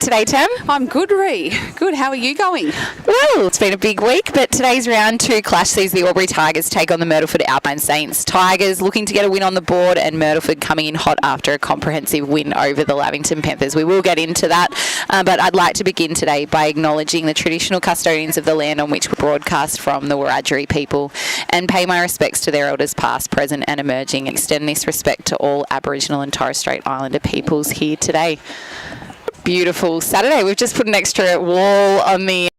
Today, Tam? I'm good, Ree. Good. How are you going? Well, it's been a big week, but today's round 2 clash sees the Albury Tigers take on the Myrtleford Alpine Saints. Tigers looking to get a win on the board, and Myrtleford coming in hot after a comprehensive win over the Lavington Panthers. We will get into that, but I'd like to begin today by acknowledging the traditional custodians of the land on which we broadcast from, the Wiradjuri people, and pay my respects to their elders past, present and emerging. Extend this respect to all Aboriginal and Torres Strait Islander peoples here today. Beautiful Saturday. We've just put an extra wall on the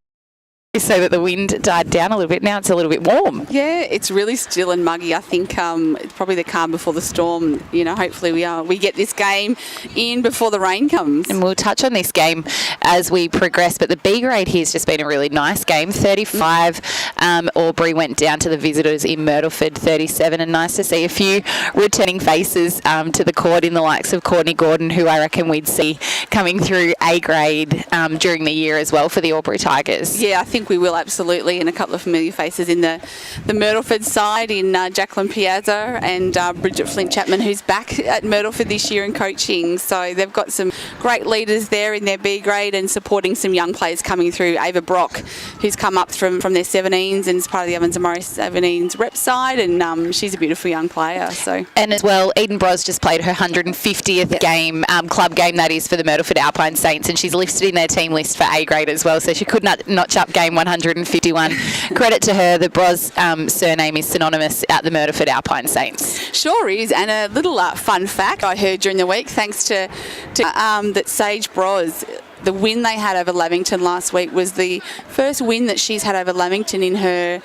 so that the wind died down a little bit. Now it's a little bit warm. Yeah, it's really still and muggy. I think it's probably the calm before the storm. You know, hopefully we get this game in before the rain comes. And we'll touch on this game as we progress. But the B grade here has just been a really nice game. 35. Albury went down to the visitors in Myrtleford, 37. And nice to see a few returning faces to the court in the likes of Courtney Gordon, who I reckon we'd see coming through A grade during the year as well for the Albury Tigers. Yeah, I think we will, absolutely, and a couple of familiar faces in the Myrtleford side in Jacqueline Piazza and Bridget Flint-Chapman, who's back at Myrtleford this year in coaching. So they've got some great leaders there in their B grade and supporting some young players coming through. Ava Brock, who's come up from their 17s and is part of the Ovens and Morris 17s rep side, and she's a beautiful young player. So, and as well, Eden Bros just played her 150th game, club game that is, for the Myrtleford Alpine Saints, and she's listed in their team list for A grade as well, so she could not notch up game 151. Credit to her, the Bros surname is synonymous at the Myrtleford Alpine Saints. Sure is, and a little fun fact I heard during the week, thanks to that Sage Bros, the win they had over Lavington last week was the first win that she's had over Lavington in her,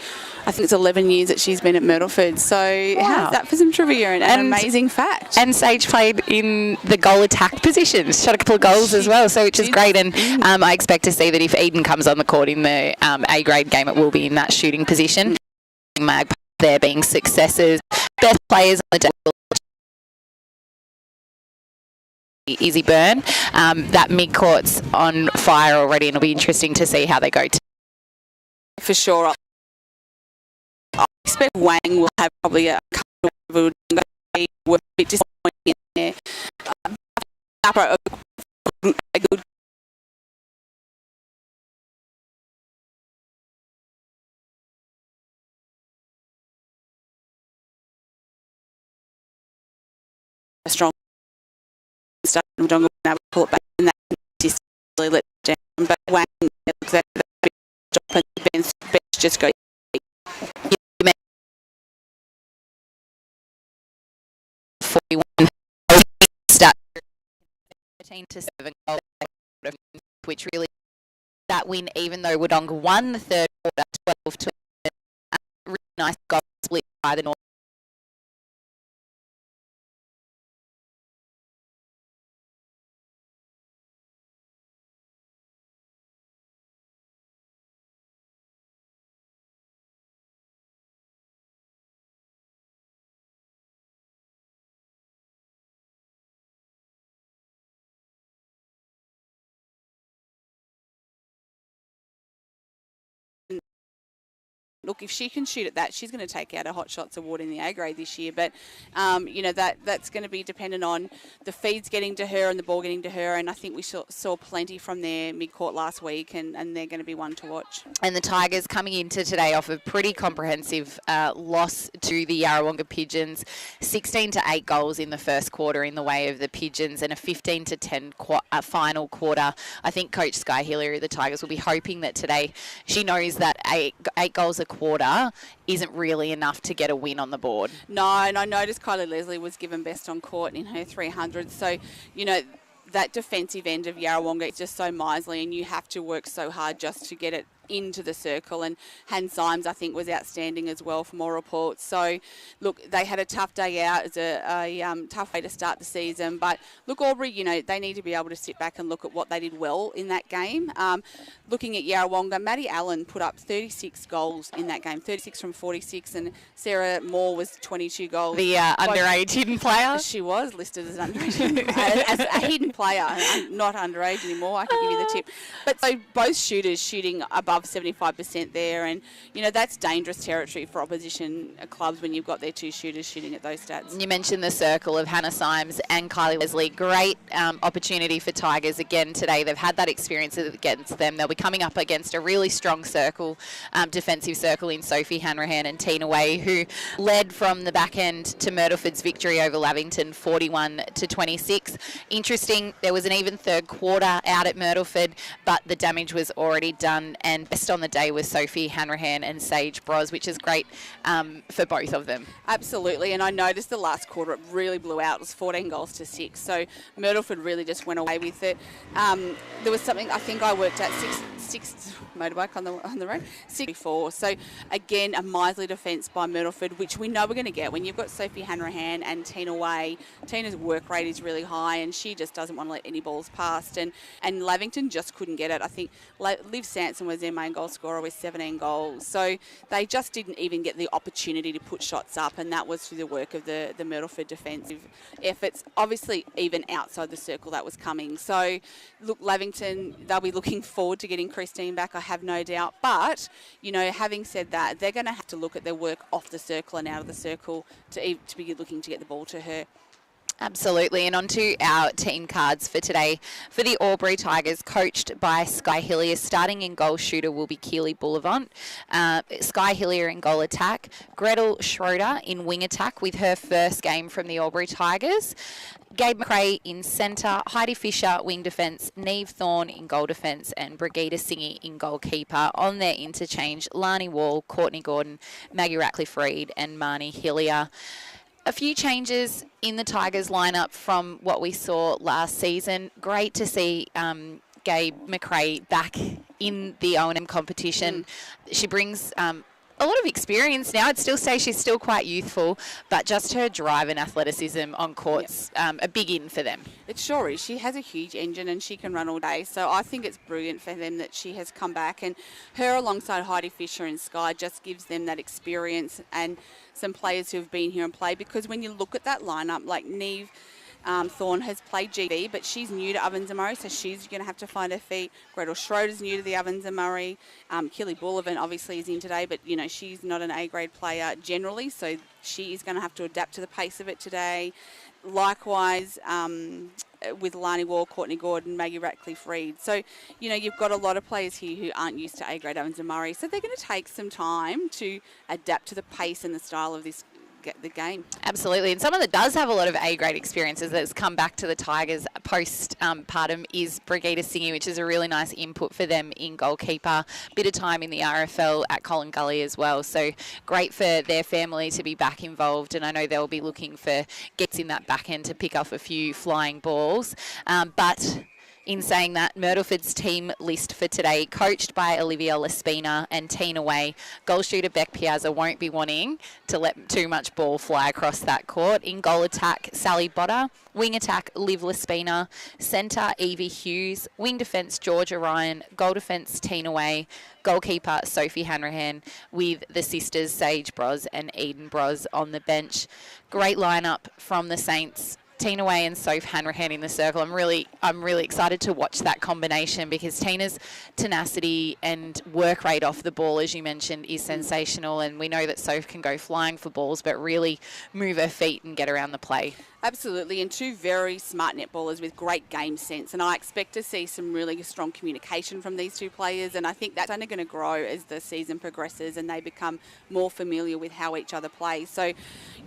I think it's 11 years that she's been at Myrtleford. So how's that for some trivia and an amazing fact? And Sage played in the goal attack positions, shot a couple of goals as well, so which is great. And I expect to see that if Eden comes on the court in the A grade game, it will be in that shooting position. Magpie there being successes. Best players on the day. Izzy Byrne. That mid-court's on fire already, and it'll be interesting to see how they go. For sure. I expect Wang will have probably a couple of a bit disappointing in there. A good strong start. We don't know to pull it back, and that just really let down. But Wang looks at that drop, and bench just go. 41 start 13 to 7 goals, which really that win, even though Wodonga won the third quarter 12 to really nice goal split by the North. Look, if she can shoot at that, she's going to take out a Hot Shots Award in the A grade this year. But, you know, that's going to be dependent on the feeds getting to her and the ball getting to her. And I think we saw plenty from their mid-court last week, and they're going to be one to watch. And the Tigers coming into today off a pretty comprehensive loss to the Yarrawonga Pigeons. 16 to 8 goals in the first quarter in the way of the Pigeons, and a 15 to 10 final quarter. I think Coach Sky Hillary of the Tigers will be hoping that today she knows that 8 goals a quarter isn't really enough to get a win on the board. No, and I noticed Kylie Leslie was given best on court in her 300. So, you know, that defensive end of Yarrawonga is just so miserly, and you have to work so hard just to get it into the circle. And Han Symes, I think, was outstanding as well from all reports. So, look, they had a tough day out. It's a tough way to start the season. But, look, Albury, you know, they need to be able to sit back and look at what they did well in that game. Looking at Yarrawonga, Maddie Allen put up 36 goals in that game, 36 from 46, and Sarah Moore was 22 goals. The underage hidden player? She was listed as an underage, as a hidden player, not underage anymore, I can give you the tip. But so both shooters shooting above above 75% there, and that's dangerous territory for opposition clubs when you've got their two shooters shooting at those stats. You mentioned the circle of Hannah Symes and Kylie Leslie. Great opportunity for Tigers again today. They've had that experience against them. They'll be coming up against a really strong circle, defensive circle in Sophie Hanrahan and Tina Way, who led from the back end to Myrtleford's victory over Lavington 41-26. Interesting, there was an even third quarter out at Myrtleford, but the damage was already done, and best on the day was Sophie Hanrahan and Sage Bros, which is great for both of them. Absolutely, and I noticed the last quarter it really blew out. It was 14-6, so Myrtleford really just went away with it. There was something, I think I worked at six motorbike on the road, 64. So again, a miserly defence by Myrtleford, which we know we're going to get when you've got Sophie Hanrahan and Tina Way. Tina's work rate is really high, and she just doesn't want to let any balls past. And Lavington just couldn't get it. I think Liv Sanson was their main goal scorer with 17 goals. So they just didn't even get the opportunity to put shots up, and that was through the work of the Myrtleford defensive efforts. Obviously, even outside the circle that was coming. So look, Lavington, they'll be looking forward to getting Christine back, I have no doubt. But, having said that, they're going to have to look at their work off the circle and out of the circle to be looking to get the ball to her. Absolutely, and on to our team cards for today. For the Albury Tigers, coached by Sky Hillier, starting in goal shooter will be Keely Boulevant. Sky Hillier in goal attack. Gretel Schroeder in wing attack with her first game from the Albury Tigers. Gabe McRae in centre, Heidi Fisher wing defence, Neve Thorne in goal defence, and Brigitte Singy in goalkeeper. On their interchange, Lani Wall, Courtney Gordon, Maggie Ratcliffe-Reid and Marnie Hillier. A few changes in the Tigers lineup from what we saw last season. Great to see Gabe McRae back in the O&M competition. She brings a lot of experience now. I'd still say she's still quite youthful, but just her drive and athleticism on court's a big in for them. It sure is. She has a huge engine and she can run all day. So I think it's brilliant for them that she has come back. And her alongside Heidi Fisher and Sky just gives them that experience and some players who have been here and played. Because when you look at that lineup, like Neve Thorne has played GB, but she's new to Ovens and Murray, so she's going to have to find her feet. Gretel Schroeder's new to the Ovens and Murray. Keely Boulevant obviously is in today, but she's not an A-grade player generally, so she is going to have to adapt to the pace of it today. Likewise, with Lani Wall, Courtney Gordon, Maggie Ratcliffe-Reid. So, you've got a lot of players here who aren't used to A-grade Ovens and Murray, so they're going to take some time to adapt to the pace and the style of the game. Absolutely, and someone that does have a lot of A-grade experiences that's come back to the Tigers post-partum is Brigitte Singy, which is a really nice input for them in goalkeeper. Bit of time in the RFL at Colin Gully as well, so great for their family to be back involved, and I know they'll be looking for gets in that back end to pick off a few flying balls, but in saying that, Myrtleford's team list for today, coached by Olivia Lespina and Tina Way. Goal shooter Beck Piazza won't be wanting to let too much ball fly across that court. In goal attack, Sally Botter. Wing attack, Liv Lespina. Centre, Evie Hughes. Wing defence, Georgia Ryan. Goal defence, Tina Way. Goalkeeper, Sophie Hanrahan, with the sisters Sage Bros and Eden Bros on the bench. Great lineup from the Saints. Tina Way and Soph Hanrahan in the circle. I'm really excited to watch that combination because Tina's tenacity and work rate off the ball, as you mentioned, is sensational, and we know that Soph can go flying for balls but really move her feet and get around the play. Absolutely, and two very smart netballers with great game sense, and I expect to see some really strong communication from these two players, and I think that's only going to grow as the season progresses and they become more familiar with how each other play. So,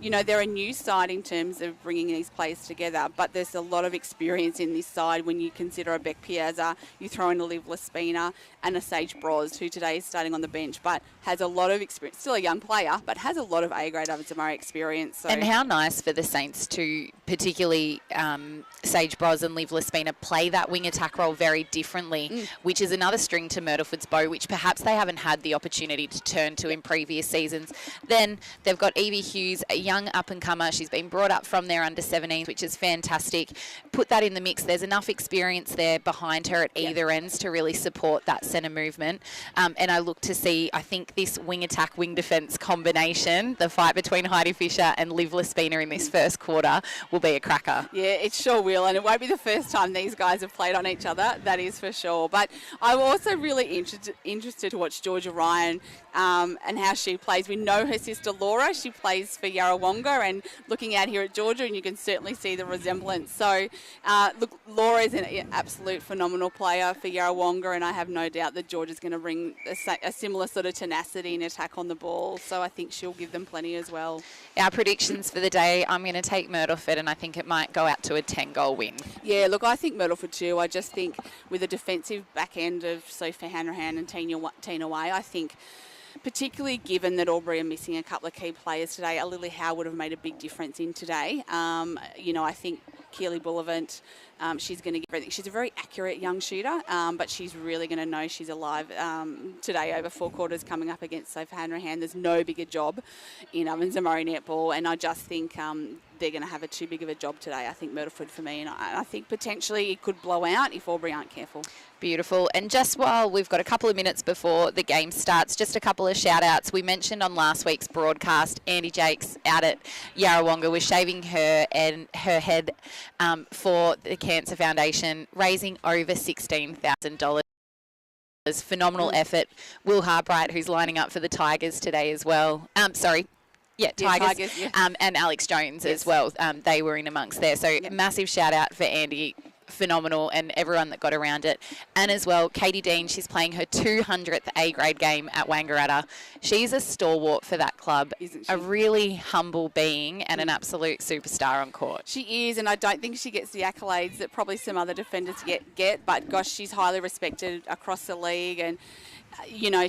they're a new side in terms of bringing these players together, but there's a lot of experience in this side when you consider a Beck Piazza, you throw in a Liv Lespina and a Sage Bros, who today is starting on the bench, but has a lot of experience, still a young player, but has a lot of A-grade Ovens and Murray experience. So. And how nice for the Saints to particularly Sage Bros and Liv Lespina play that wing attack role very differently, which is another string to Myrtleford's bow, which perhaps they haven't had the opportunity to turn to in previous seasons. Then they've got Evie Hughes, a young up-and-comer. She's been brought up from their under-17 which is fantastic. Put that in the mix. There's enough experience there behind her at either ends to really support that centre movement. And I look to see, I think this wing attack, wing defence combination, the fight between Heidi Fisher and Liv Lespina in this first quarter will be a cracker. Yeah, it sure will, and it won't be the first time these guys have played on each other, that is for sure. But I'm also really interested to watch Georgia Ryan and how she plays. We know her sister Laura, she plays for Yarrawonga, and looking out here at Georgia, and you can certainly see the resemblance. So, look, Laura is an absolute phenomenal player for Yarrawonga, and I have no doubt that Georgia's going to bring a similar sort of tenacity and attack on the ball. So I think she'll give them plenty as well. Our predictions for the day, I'm going to take Myrtleford, and I think it might go out to a 10-goal win. Yeah, look, I think Myrtleford too. I just think with the defensive back end of Sophie Hanrahan and Tina Way, I think particularly given that Albury are missing a couple of key players today, Lily Howe would have made a big difference in today. I think Keely Bullivant, she's going to give everything. She's a very accurate young shooter, but she's really going to know she's alive today over 4 quarters coming up against Sophie Hanrahan. There's no bigger job in Zamori Netball, and I just think they're going to have too big of a job today. I think Myrtleford for me, and I think potentially it could blow out if Albury aren't careful. Beautiful. And just while we've got a couple of minutes before the game starts, just a couple of shout outs. We mentioned on last week's broadcast, Andy Jakes out at Yarrawonga was shaving her head for the Cancer Foundation, raising over $16,000. Phenomenal effort. Will Harbright, who's lining up for the Tigers today as well. Tigers. Yeah. And Alex Jones as well. They were in amongst there. So massive shout out for Andy. Phenomenal, and everyone that got around it. And as well, Katie Dean, she's playing her 200th A-grade game at Wangaratta. She's a stalwart for that club, isn't she? A really humble being and an absolute superstar on court. She is, and I don't think she gets the accolades that probably some other defenders get, but gosh, she's highly respected across the league, and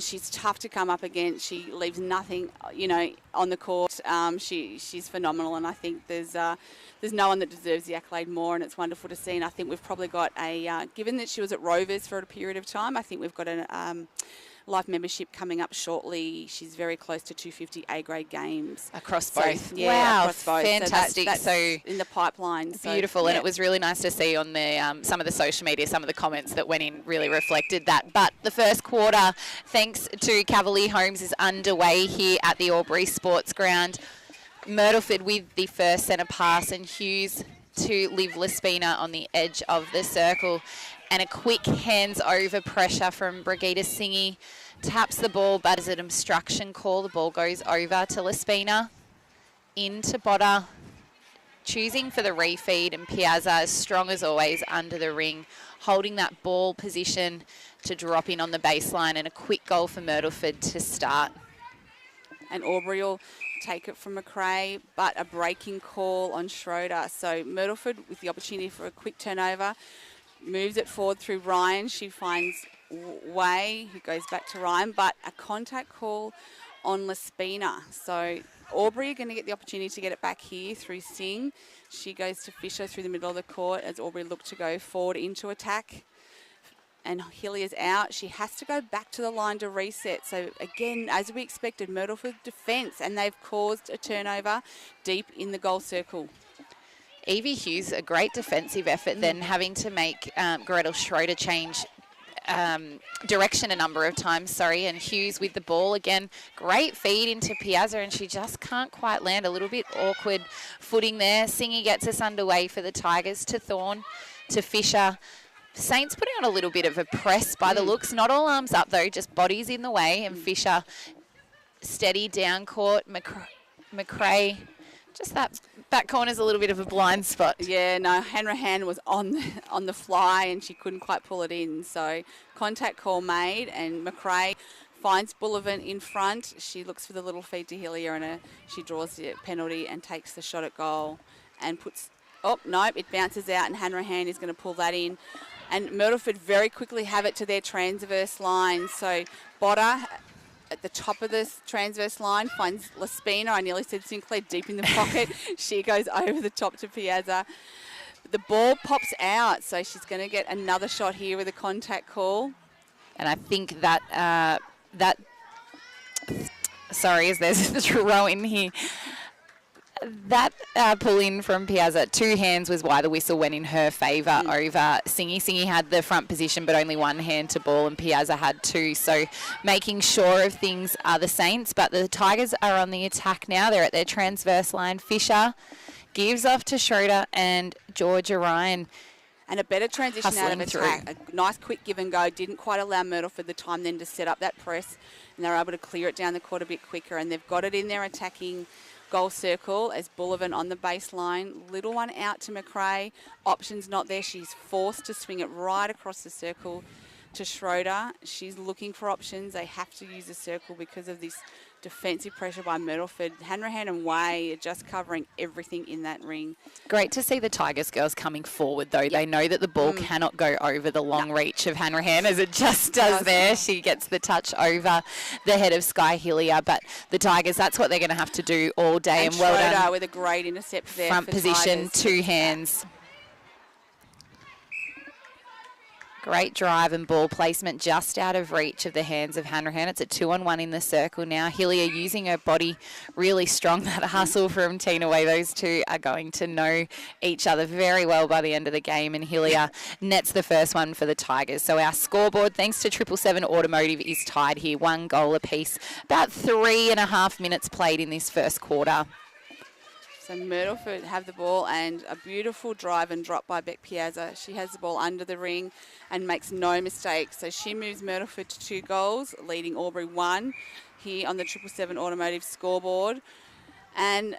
she's tough to come up against. She leaves nothing, on the court. She's phenomenal, and I think there's no one that deserves the accolade more, and it's wonderful to see. And I think we've probably got given that she was at Rovers for a period of time, I think we've got a life membership coming up shortly. She's very close to 250 A-grade games. Across both. Yeah, wow, across both. Fantastic. So that's in the pipeline. Beautiful, and it was really nice to see on the some of the social media, some of the comments that went in really reflected that. But the first quarter, thanks to Cavalier Homes, is underway here at the Albury Sports Ground. Myrtleford with the first centre pass, and Hughes to Liv Lespina on the edge of the circle. And a quick hands-over pressure from Brigitte Singy. Taps the ball, but as an obstruction call, the ball goes over to Lespina. Into Botter. Choosing for the refeed, and Piazza, as strong as always, under the ring. Holding that ball position to drop in on the baseline, and a quick goal for Myrtleford to start. And Albury will take it from McRae, but a breaking call on Schroeder. So Myrtleford with the opportunity for a quick turnover. Moves it forward through Ryan. She finds Way, who goes back to Ryan, but a contact call on Lespina. So Albury are going to get the opportunity to get it back here through Singh. She goes to Fisher through the middle of the court as Albury look to go forward into attack. And Hilliard's out. She has to go back to the line to reset. So again, as we expected, Myrtleford defence, and they've caused a turnover deep in the goal circle. Evie Hughes, a great defensive effort, then having to make Gretel Schroeder change direction a number of times, and Hughes with the ball again. Great feed into Piazza, and she just can't quite land. A little bit awkward footing there. Singy gets us underway for the Tigers to Thorne, to Fisher. Saints putting on a little bit of a press by the looks. Not all arms up though, just bodies in the way, and Fisher steady down court. McRae, just that back corner's a little bit of a blind spot. Yeah, no, Hanrahan was on the fly and she couldn't quite pull it in. So contact call made, and McRae finds Bullivant in front. She looks for the little feed to Hillier, and she draws the penalty and takes the shot at goal and puts... Oh, nope, it bounces out, and Hanrahan is going to pull that in. And Myrtleford very quickly have it to their transverse line. So Botter at the top of this transverse line finds Lespina. I nearly said Sinclair, deep in the pocket. She goes over the top to Piazza. The ball pops out, so she's going to get another shot here with a contact call. And I think that sorry, as there's a throw in here. That pull in from Piazza, 2 hands was why the whistle went in her favour over Singy. Singy had the front position but only 1 hand to ball, and Piazza had 2. So making sure of things are the Saints, but the Tigers are on the attack now. They're at their transverse line. Fisher gives off to Schroeder and Georgia Ryan. And a better transition out of attack. Through. A nice quick give and go. Didn't quite allow Myrtleford the time then to set up that press, and they were able to clear it down the court a bit quicker. And they've got it in their attacking goal circle as Bullivant on the baseline. Little one out to McRae. Options not there. She's forced to swing it right across the circle to Schroeder. She's looking for options. They have to use the circle because of this defensive pressure by Myrtleford. Hanrahan and Way are just covering everything in that ring. Great to see the Tigers girls coming forward, though. Yep. They know that the ball cannot go over the long reach of Hanrahan, as it just does there. She gets the touch over the head of Sky Hillier, but the Tigers, that's what they're going to have to do all day. And well Schroeder done. with a great intercept there. Front position, Tigers. 2 hands. Great drive and ball placement just out of reach of the hands of Hanrahan. It's a 2-on-1 in the circle now. Hillier using her body really strong. That hustle from Tina Way. Those two are going to know each other very well by the end of the game. And Hillier nets the first one for the Tigers. So our scoreboard, thanks to 777 Automotive, is tied here. 1 goal apiece. About 3.5 minutes played in this first quarter. So Myrtleford have the ball, and a beautiful drive and drop by Beck Piazza. She has the ball under the ring and makes no mistakes. So she moves Myrtleford to 2 goals, leading Albury 1 here on the 777 Automotive scoreboard. And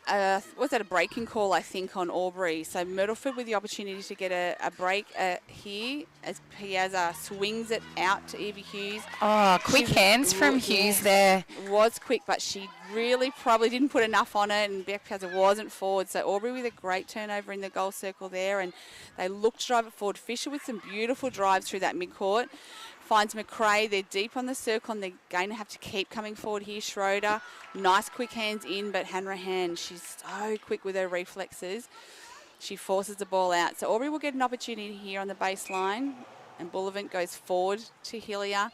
was that a breaking call, I think, on Albury? So Myrtleford with the opportunity to get a break here as Piazza swings it out to Evie Hughes. Oh, quick hands from Hughes there. It was quick, but she really probably didn't put enough on it, and Beck Piazza wasn't forward. So Albury with a great turnover in the goal circle there, and they look to drive it forward. Fisher with some beautiful drives through that midcourt. Finds McRae. They're deep on the circle, and they're going to have to keep coming forward here. Schroeder, nice quick hands in, but Hanrahan, she's so quick with her reflexes. She forces the ball out. So Aubrey will get an opportunity here on the baseline, and Bullivant goes forward to Hillier.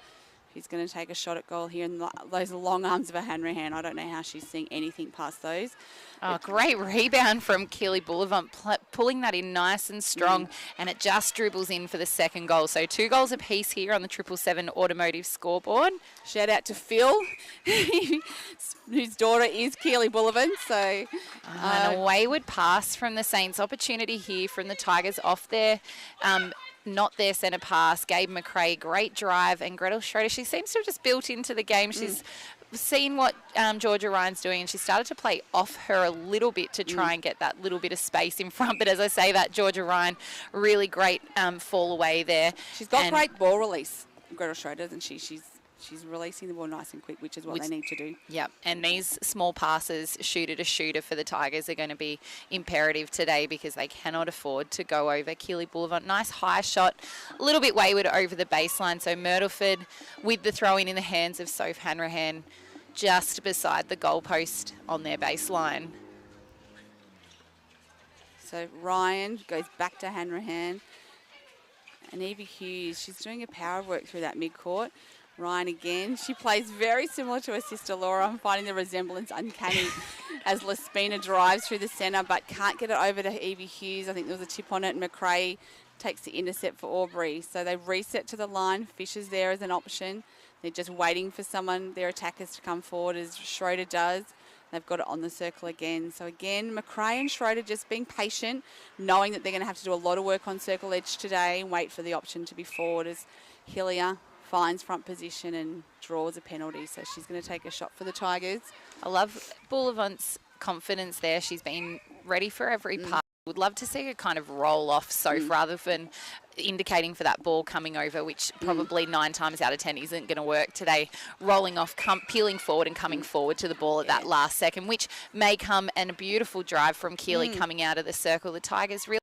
He's going to take a shot at goal here, and those long arms of a Hanrahan, I don't know how she's seeing anything past those. Oh, great rebound from Keely Bullivant, pulling that in nice and strong, and it just dribbles in for the second goal. So 2 goals apiece here on the 777 Automotive scoreboard. Shout out to Phil, whose daughter is Keely Bullivant. So and a wayward pass from the Saints. Opportunity here from the Tigers off their not their centre pass. Gabe McRae, great drive, and Gretel Schroeder, she seems to have just built into the game. She's seen what Georgia Ryan's doing, and she started to play off her a little bit to try and get that little bit of space in front. But as I say that, Georgia Ryan, really great fall away there. She's got great ball release, Gretel Schroeder, doesn't she? She's releasing the ball nice and quick, which is what they need to do. Yep, and these small passes, shooter to shooter for the Tigers, are going to be imperative today because they cannot afford to go over Keely Boulevard. Nice high shot, a little bit wayward over the baseline. So Myrtleford with the throw-in the hands of Soph Hanrahan just beside the goalpost on their baseline. So Ryan goes back to Hanrahan. And Evie Hughes, she's doing a power work through that midcourt. Ryan again. She plays very similar to her sister Laura. I'm finding the resemblance uncanny as Lespina drives through the centre but can't get it over to Evie Hughes. I think there was a tip on it, and McRae takes the intercept for Aubrey. So they reset to the line. Fisher's there as an option. They're just waiting for someone, their attackers, to come forward as Schroeder does. They've got it on the circle again. So again, McRae and Schroeder just being patient, knowing that they're going to have to do a lot of work on circle edge today and wait for the option to be forward as Hillier finds front position and draws a penalty. So she's going to take a shot for the Tigers. I love Bullivant's confidence there. She's been ready for every part. Would love to see her kind of roll off Soph rather than indicating for that ball coming over, which probably 9 times out of 10 isn't going to work today. Rolling off, peeling forward and coming forward to the ball at that last second, which may come, and a beautiful drive from Keely coming out of the circle. The Tigers really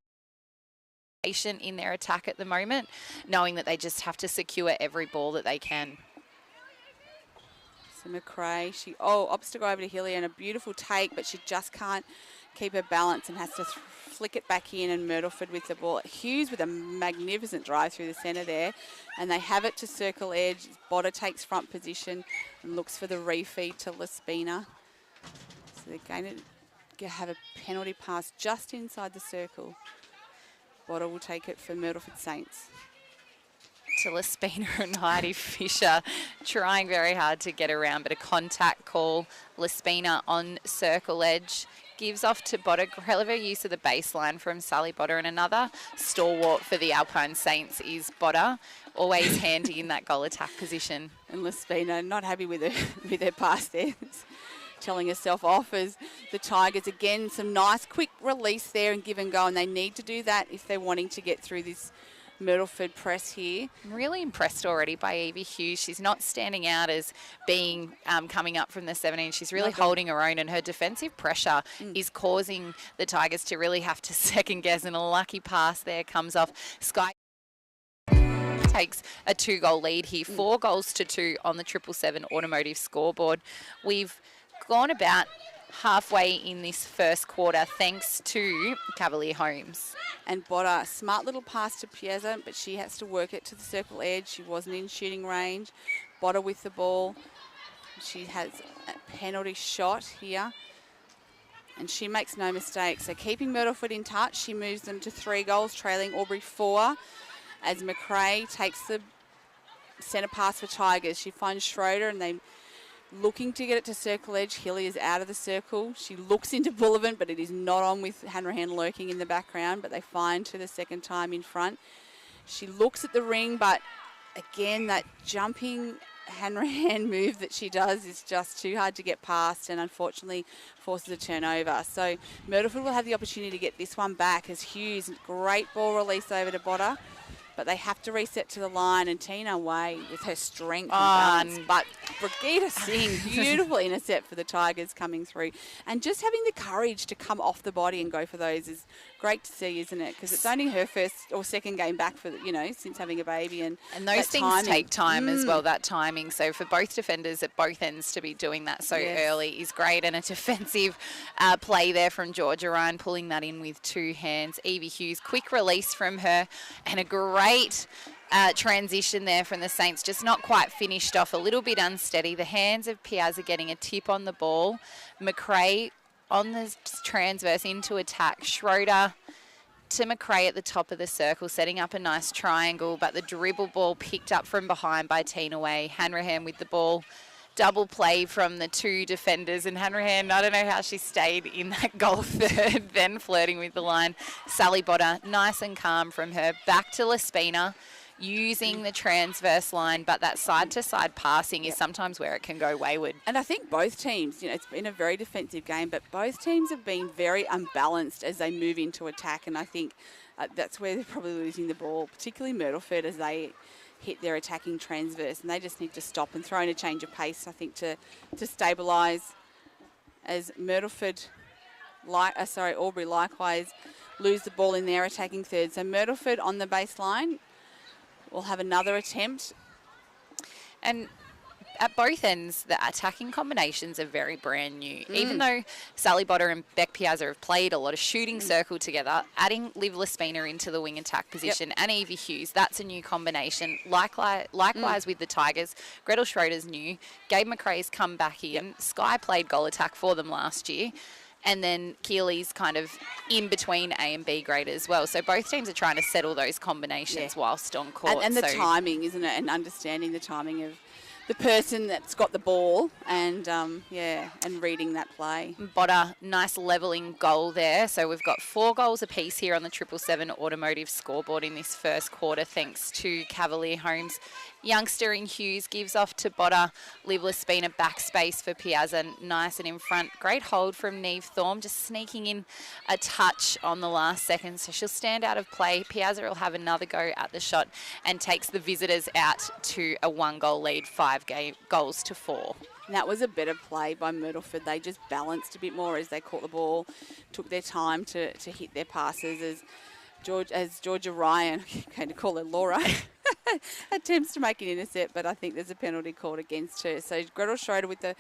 patient in their attack at the moment, knowing that they just have to secure every ball that they can. So McRae, she opts to go over to Hillier, and a beautiful take, but she just can't keep her balance and has to flick it back in, and Myrtleford with the ball. Hughes with a magnificent drive through the centre there, and they have it to circle edge. Botter takes front position and looks for the refeed to Lespina. So they're going to have a penalty pass just inside the circle. Botter will take it for Myrtleford Saints. To Lespina and Heidi Fisher, trying very hard to get around, but a contact call. Lespina on circle edge, gives off to Botter. Clever use of the baseline from Sally Botter, and another stalwart for the Alpine Saints is Botter, always handy in that goal attack position. And Lespina not happy with her pass there. Telling herself off as the Tigers, again, some nice quick release there and give and go, and they need to do that if they're wanting to get through this Myrtleford press here. I'm really impressed already by Evie Hughes. She's not standing out as being coming up from the 17. She's really holding her own, and her defensive pressure is causing the Tigers to really have to second guess, and a lucky pass there comes off. Sky takes a 2-goal lead here, 4 goals to 2 on the 777 automotive scoreboard. We've gone about halfway in this first quarter thanks to Cavalier Holmes. And Botter, smart little pass to Piazza, but she has to work it to the circle edge. She wasn't in shooting range. Botter with the ball. She has a penalty shot here. And she makes no mistake. So keeping Myrtleford in touch, she moves them to 3 goals, trailing Albury 4. As McRae takes the centre pass for Tigers. She finds Schroeder, and they looking to get it to circle edge. Hilly is out of the circle. She looks into Bullivant, but it is not on with Hanrahan lurking in the background, but they find her the second time in front. She looks at the ring, but again, that jumping Hanrahan move that she does is just too hard to get past, and unfortunately forces a turnover. So Myrtleford will have the opportunity to get this one back as Hughes, great ball release over to Botter. But they have to reset to the line, and Tina Way with her strength and balance. But Brigitte Singh, beautiful intercept for the Tigers coming through. And just having the courage to come off the body and go for those is great to see, isn't it? Because it's only her first or second game back for, since having a baby. And those things take time as well, that timing. So for both defenders at both ends to be doing that so early is great. And a defensive play there from Georgia Ryan, pulling that in with 2 hands. Evie Hughes, quick release from her, and a great transition there from the Saints, just not quite finished off, a little bit unsteady. The hands of Piazza getting a tip on the ball. McRae on the transverse into attack. Schroeder to McRae at the top of the circle, setting up a nice triangle, but the dribble ball picked up from behind by Tina Way. Hanrahan with the ball. Double play from the 2 defenders, and Hanrahan, I don't know how she stayed in that goal third, then flirting with the line. Sally Botter, nice and calm from her. Back to Lespina, using the transverse line, but that side-to-side passing is sometimes where it can go wayward. And I think both teams, it's been a very defensive game, but both teams have been very unbalanced as they move into attack, and I think that's where they're probably losing the ball, particularly Myrtleford, as they hit their attacking transverse, and they just need to stop and throw in a change of pace, I think, to stabilise, as Myrtleford, Albury likewise lose the ball in their attacking third. So Myrtleford on the baseline will have another attempt. And at both ends, the attacking combinations are very brand new. Even though Sally Botter and Beck Piazza have played a lot of shooting circle together, adding Liv Lespina into the wing attack position and Evie Hughes, that's a new combination. Likewise with the Tigers, Gretel Schroeder's new. Gabe McRae's come back in. Sky played goal attack for them last year. And then Keely's kind of in between A and B grade as well. So both teams are trying to settle those combinations whilst on court. And the timing, isn't it? And understanding the timing of the person that's got the ball and, and reading that play. Botter, nice levelling goal there. So we've got 4 goals apiece here on the 777 automotive scoreboard in this first quarter, thanks to Cavalier Holmes. Youngster in Hughes gives off to Botter. Liv Lespina backspace for Piazza, nice and in front. Great hold from Neve Thorne, just sneaking in a touch on the last second. So she'll stand out of play. Piazza will have another go at the shot and takes the visitors out to a 1-goal lead, 5 goals to 4. And that was a better play by Myrtleford. They just balanced a bit more as they caught the ball, took their time to hit their passes as Georgia Ryan, I'm going to call her Laura, attempts to make an intercept, but I think there's a penalty called against her. So Gretel Schroeder with the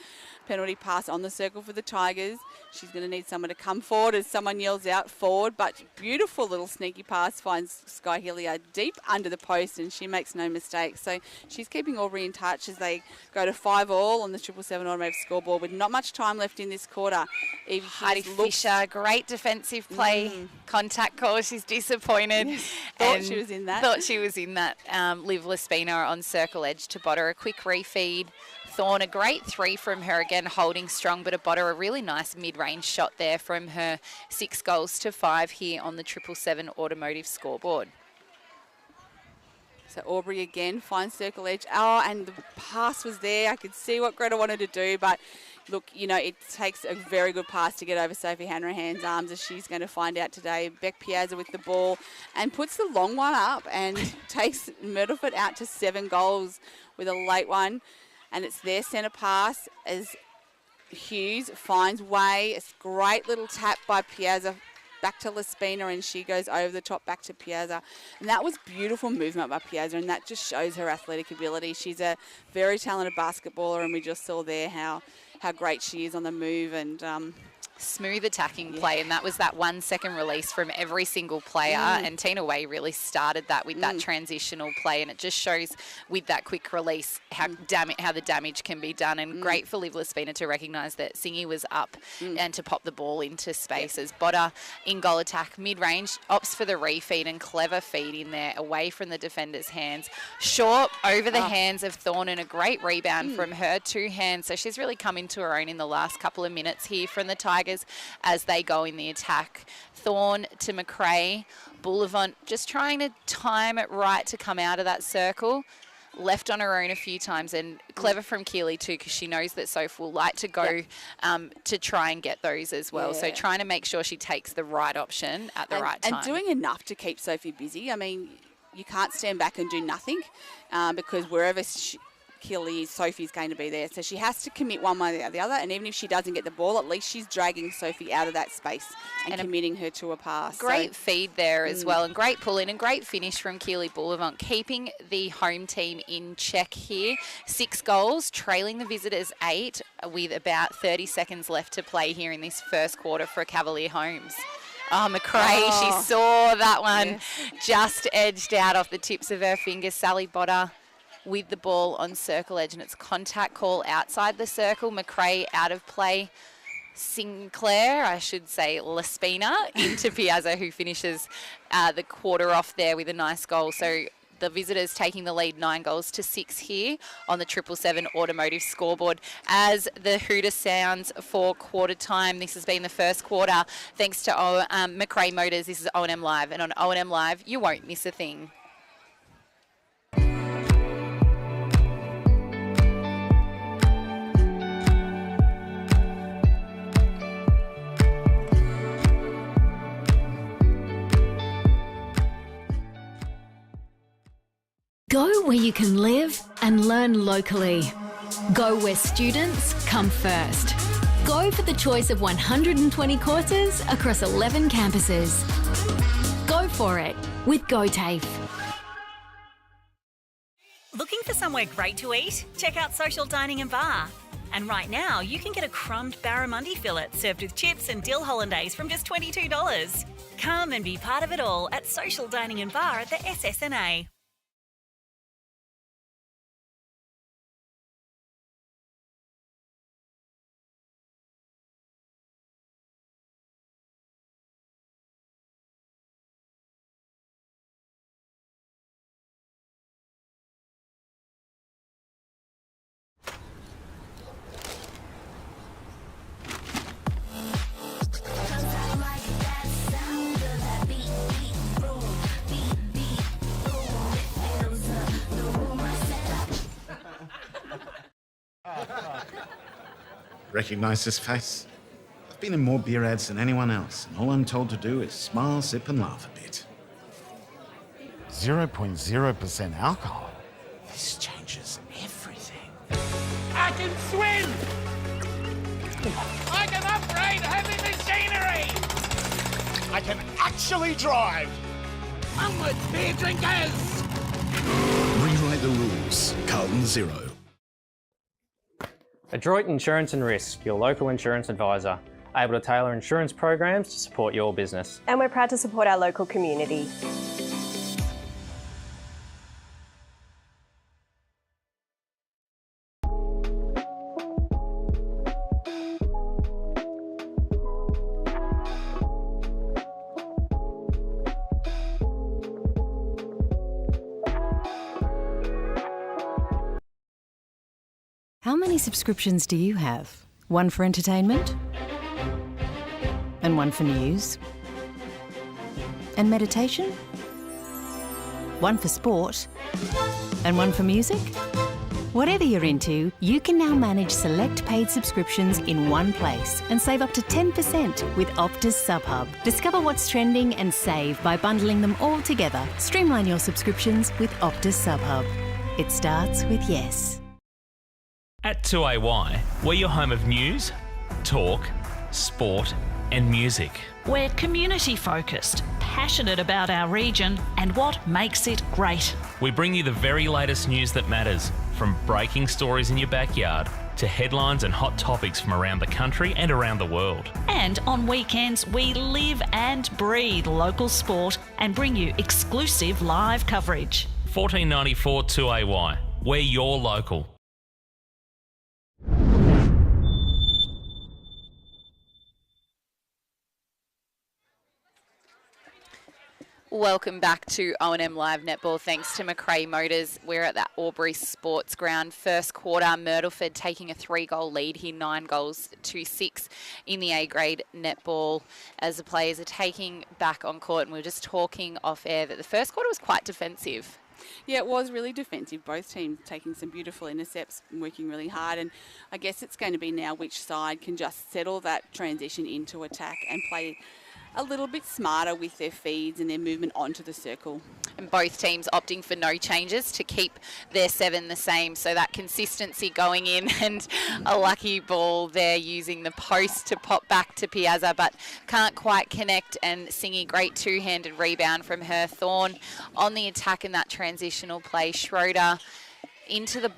penalty pass on the circle for the Tigers. She's going to need someone to come forward as someone yells out forward, but beautiful little sneaky pass finds Sky Hilliard deep under the post, and she makes no mistake. So she's keeping Albury in touch as they go to 5-all on the 777 automated scoreboard with not much time left in this quarter. Heidi Fisher, great defensive play, contact call. She's disappointed. Yes. Thought she was in that. Liv Lespina on circle edge to Botter, a quick refeed. Thorne, a great 3 from her, again holding strong, but a Botter, a really nice mid-range shot there from her. 6 goals to 5 here on the 777 automotive scoreboard. So Albury again finds circle edge. Oh, and the pass was there. I could see what Greta wanted to do, but look, it takes a very good pass to get over Sophie Hanrahan's arms, as she's going to find out today. Beck Piazza with the ball and puts the long one up and takes Myrtleford out to 7 goals with a late one. And it's their centre pass as Hughes finds way. It's a great little tap by Piazza back to Lespina, and she goes over the top back to Piazza. And that was beautiful movement by Piazza, and that just shows her athletic ability. She's a very talented basketballer, and we just saw there how great she is on the move, and smooth attacking play, and that was that 1 second release from every single player, and Tina Way really started that with that transitional play, and it just shows with that quick release how the damage can be done, and great for Liv Lespina to recognise that Singy was up and to pop the ball into spaces. Botter in goal attack, mid-range, opts for the refeed, and clever feed in there away from the defender's hands. Short over the hands of Thorne, and a great rebound from her 2 hands, so she's really come into her own in the last couple of minutes here from the Tigers as they go in the attack. Thorne to McRae. Boulevant just trying to time it right to come out of that circle. Left on her own a few times, and clever from Keeley too, because she knows that Soph will like to go to try and get those as well. So trying to make sure she takes the right option at the right time. And doing enough to keep Sophie busy. I mean, you can't stand back and do nothing because wherever Keeley is, Sophie's going to be there. So she has to commit one way or the other, and even if she doesn't get the ball, at least she's dragging Sophie out of that space and committing her to a pass. Great feed there as well, and great pull in and great finish from Keeley Boulevant, keeping the home team in check here. 6 goals, trailing the visitors 8 with about 30 seconds left to play here in this first quarter for Cavalier Homes. Oh, McRae, she saw that one, just edged out off the tips of her fingers. Sally Botter with the ball on circle edge, and it's contact call outside the circle. McRae out of play. Sinclair, I should say Lespina, into Piazza, who finishes the quarter off there with a nice goal. So the visitors taking the lead 9 goals to 6 here on the 777 automotive scoreboard. As the hooter sounds for quarter time, this has been the first quarter thanks to McRae Motors. This is O&M Live, and on O&M Live you won't miss a thing. Go where you can live and learn locally. Go where students come first. Go for the choice of 120 courses across 11 campuses. Go for it with GoTAFE. Looking for somewhere great to eat? Check out Social Dining and Bar. And right now, you can get a crumbed barramundi fillet served with chips and dill hollandaise from just $22. Come and be part of it all at Social Dining and Bar at the SSNA. Recognise this face? I've been in more beer ads than anyone else, and all I'm told to do is smile, sip and laugh a bit. 0.0% alcohol? This changes everything. I can swim! I can upgrade heavy machinery! I can actually drive! Onwards, beer drinkers! 110. Adroit Insurance and Risk, your local insurance advisor, able to tailor insurance programs to support your business. And we're proud to support our local community. How many subscriptions do you have? One for entertainment? And one for news? And meditation? One for sport? And one for music? Whatever you're into, you can now manage select paid subscriptions in one place and save up to 10% with Optus SubHub. Discover what's trending and save by bundling them all together. Streamline your subscriptions with Optus SubHub. It starts with yes. At 2AY, we're your home of news, talk, sport and music. We're community focused, passionate about our region and what makes it great. We bring you the very latest news that matters, from breaking stories in your backyard to headlines and hot topics from around the country and around the world. And on weekends, we live and breathe local sport and bring you exclusive live coverage. 1494 2AY, we're your local. Welcome back to O&M Live Netball. Thanks to McRae Motors. We're at that Albury Sports Ground. First quarter, Myrtleford taking a 3-goal lead here, 9 goals to 6 in the A-grade netball as the players are taking back on court. And we were just talking off air that the first quarter was quite defensive. Yeah, it was really defensive. Both teams taking some beautiful intercepts and working really hard. And I guess it's going to be now which side can just settle that transition into attack and play a little bit smarter with their feeds and their movement onto the circle. And both teams opting for no changes to keep their 7 the same, so that consistency going in, and a lucky ball there using the post to pop back to Piazza, but can't quite connect, and Singy, great two-handed rebound from her. Thorne on the attack in that transitional play. Schroeder into the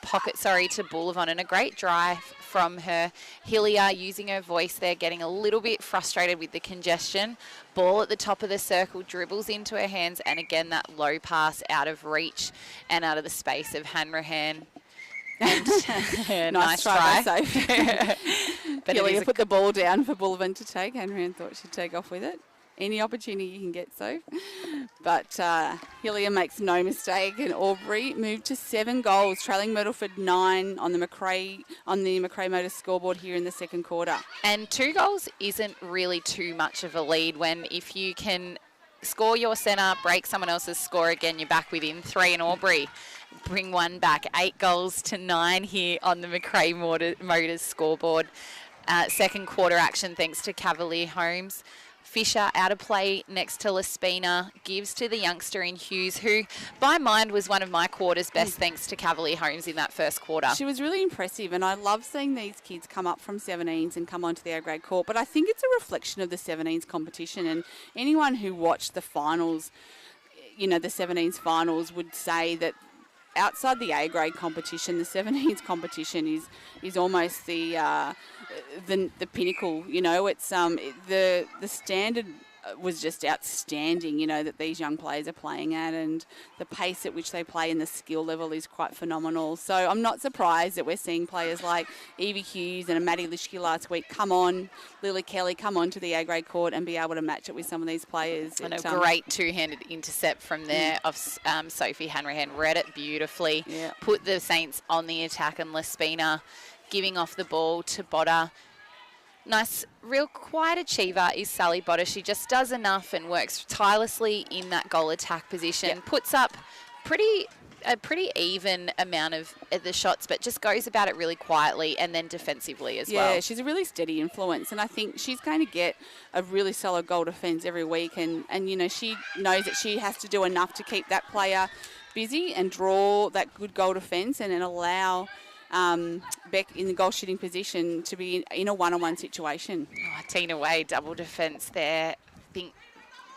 pocket, to Boulevon, and a great drive from her. Hillier using her voice there, getting a little bit frustrated with the congestion. Ball at the top of the circle, dribbles into her hands, and again that low pass out of reach and out of the space of Hanrahan. And nice try. But Hillier put the ball down for Boulevon to take. Hanrahan thought she'd take off with it. Any opportunity you can get, so. But Hillier makes no mistake, and Albury moved to 7 goals, trailing Myrtleford 9 on the McRae Motors scoreboard here in the second quarter. And 2 goals isn't really too much of a lead when, if you can score your centre, break someone else's score again, you're back within 3, and Albury bring one back. 8 goals to 9 here on the McRae Motors scoreboard. Second quarter action thanks to Cavalier Holmes. Fisher out of play next to Lespina, gives to the youngster in Hughes, who by mind was one of my quarter's best thanks to Cavalier Holmes in that first quarter. She was really impressive, and I love seeing these kids come up from 17s and come onto the A-grade court, but I think it's a reflection of the 17s competition, and anyone who watched the finals, the 17s finals, would say that outside the A-grade competition, the 17s competition is almost the pinnacle. It's the standard was just outstanding. That these young players are playing at, and the pace at which they play and the skill level is quite phenomenal. So I'm not surprised that we're seeing players like Evie Hughes and Maddie Lishke last week Lily Kelly come on to the A-grade court and be able to match it with some of these players. And a great two-handed intercept from there of Sophie Hanrahan. Read it beautifully. Yeah. Put the Saints on the attack, and Lespina giving off the ball to Botter. Nice, real quiet achiever is Sally Botter. She just does enough and works tirelessly in that goal attack position. Yep. Puts up a pretty even amount of the shots, but just goes about it really quietly and then defensively as well. Yeah, she's a really steady influence, and I think she's going to get a really solid goal defence every week. And she knows that she has to do enough to keep that player busy and draw that good goal defence, and then allow Beck in the goal shooting position to be in a one-on-one situation. Tina Way, double defence there. I think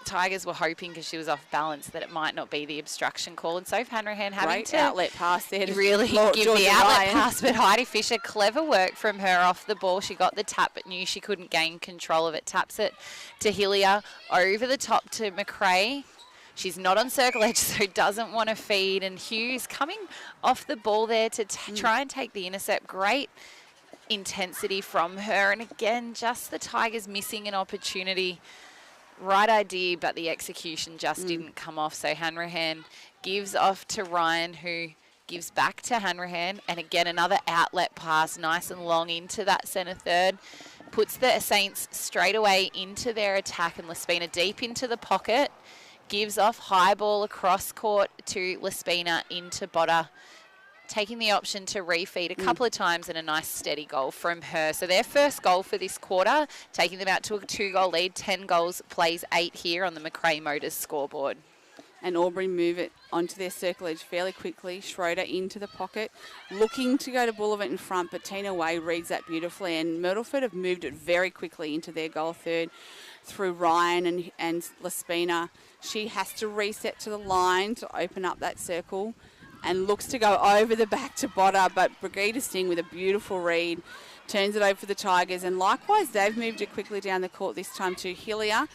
Tigers were hoping, because she was off balance, that it might not be the obstruction call. And so Hanrahan having Great to outlet pass there to really Georgia give the outlet Ryan. pass. But Heidi Fisher, clever work from her off the ball. She got the tap but knew she couldn't gain control of it. Taps it to Hillier, over the top to McRae. She's not on circle edge, so doesn't want to feed. And Hughes coming off the ball there to try and take the intercept. Great intensity from her. And again, just the Tigers missing an opportunity. Right idea, but the execution just didn't come off. So Hanrahan gives off to Ryan, who gives back to Hanrahan. And again, another outlet pass, nice and long into that centre third. Puts the Saints straight away into their attack, and Lespina deep into the pocket. Gives off high ball across court to Lespina into Botter. Taking the option to refeed a couple of times, and a nice steady goal from her. So their first goal for this quarter, taking them out to a 2-goal lead. 10 goals, plays 8 here on the McRae Motors scoreboard. And Albury move it onto their circle edge fairly quickly. Schroeder into the pocket, looking to go to Boulevard in front, but Tina Way reads that beautifully. And Myrtleford have moved it very quickly into their goal third through Ryan and Lespina. She has to reset to the line to open up that circle, and looks to go over the back to Botter, but Brigida Singh with a beautiful read turns it over for the Tigers. And likewise, they've moved it quickly down the court this time to Hillier,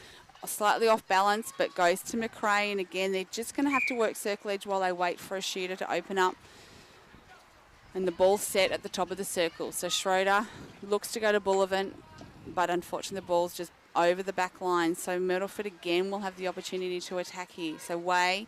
slightly off balance, but goes to McRae. And again, they're just going to have to work circle edge while they wait for a shooter to open up. And the ball's set at the top of the circle. So Schroeder looks to go to Bullivant, but unfortunately the ball's just over the back line. So Myrtleford again will have the opportunity to attack here. So Way,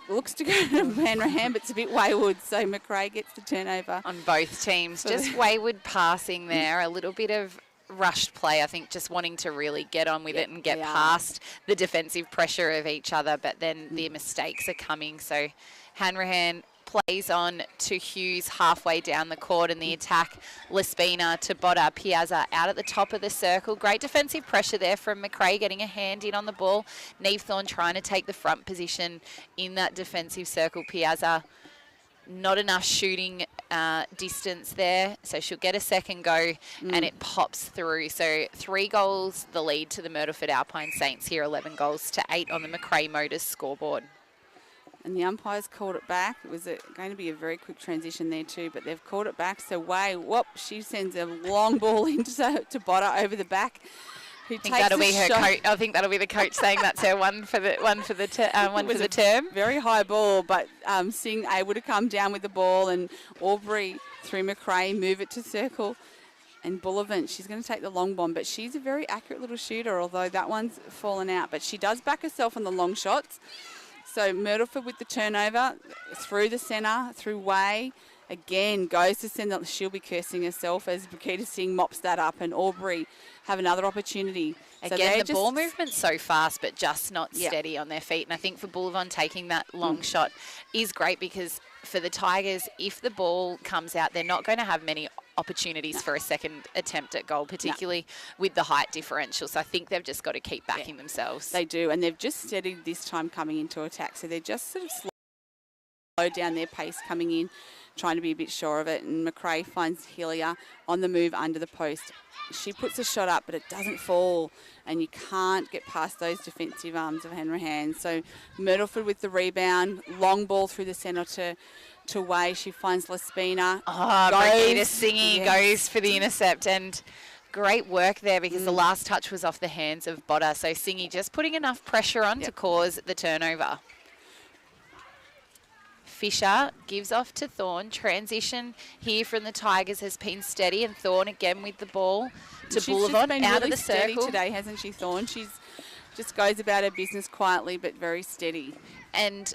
looks to go to Hanrahan, but it's a bit wayward. So McRae gets the turnover. On both teams, just wayward passing there, a little bit of rushed play, I think, just wanting to really get on with it and get past the defensive pressure of each other, but then the mistakes are coming. So Hanrahan plays on to Hughes halfway down the court in the attack. Lespina to Botter. Piazza out at the top of the circle. Great defensive pressure there from McRae, getting a hand in on the ball. Nevethorne trying to take the front position in that defensive circle. Piazza, not enough shooting distance there, so she'll get a second go, and it pops through. So 3 goals, the lead to the Myrtleford Alpine Saints here, 11 goals to 8 on the McRae Motors scoreboard. And the umpires called it back. It was going to be a very quick transition there too, but they've called it back. So Way, she sends a long ball into to Botter over the back. I think that'll be her coach. I think that'll be the coach saying that's her one for the term. Very high ball, but Singh able to come down with the ball, and Albury through McRae move it to circle. And Bullivant, she's going to take the long bomb, but she's a very accurate little shooter, although that one's fallen out. But she does back herself on the long shots. So Myrtleford with the turnover through the centre, through Way. Again, goes to send that. She'll be cursing herself as Brigida Singh mops that up, and Albury have another opportunity. Again, the ball movement's so fast, but just not steady on their feet. And I think for Boulevard, taking that long shot is great, because for the Tigers, if the ball comes out, they're not going to have many opportunities for a second attempt at goal, particularly with the height differential. So I think they've just got to keep backing themselves. They do, and they've just steadied this time coming into attack. So they're just sort of slow down their pace coming in, trying to be a bit sure of it. And McRae finds Hillier on the move under the post. She puts a shot up, but it doesn't fall, and you can't get past those defensive arms of Hanrahan. So Myrtleford with the rebound, long ball through the centre to Way. She finds Lespina. Brigida Singh goes for the intercept, and great work there, because the last touch was off the hands of Botter. So Singh just putting enough pressure on to cause the turnover. Fisher gives off to Thorne. Transition here from the Tigers has been steady, and Thorne again with the ball to Boulevard out of the circle today, hasn't she, Thorne? She's just goes about her business quietly, but very steady. And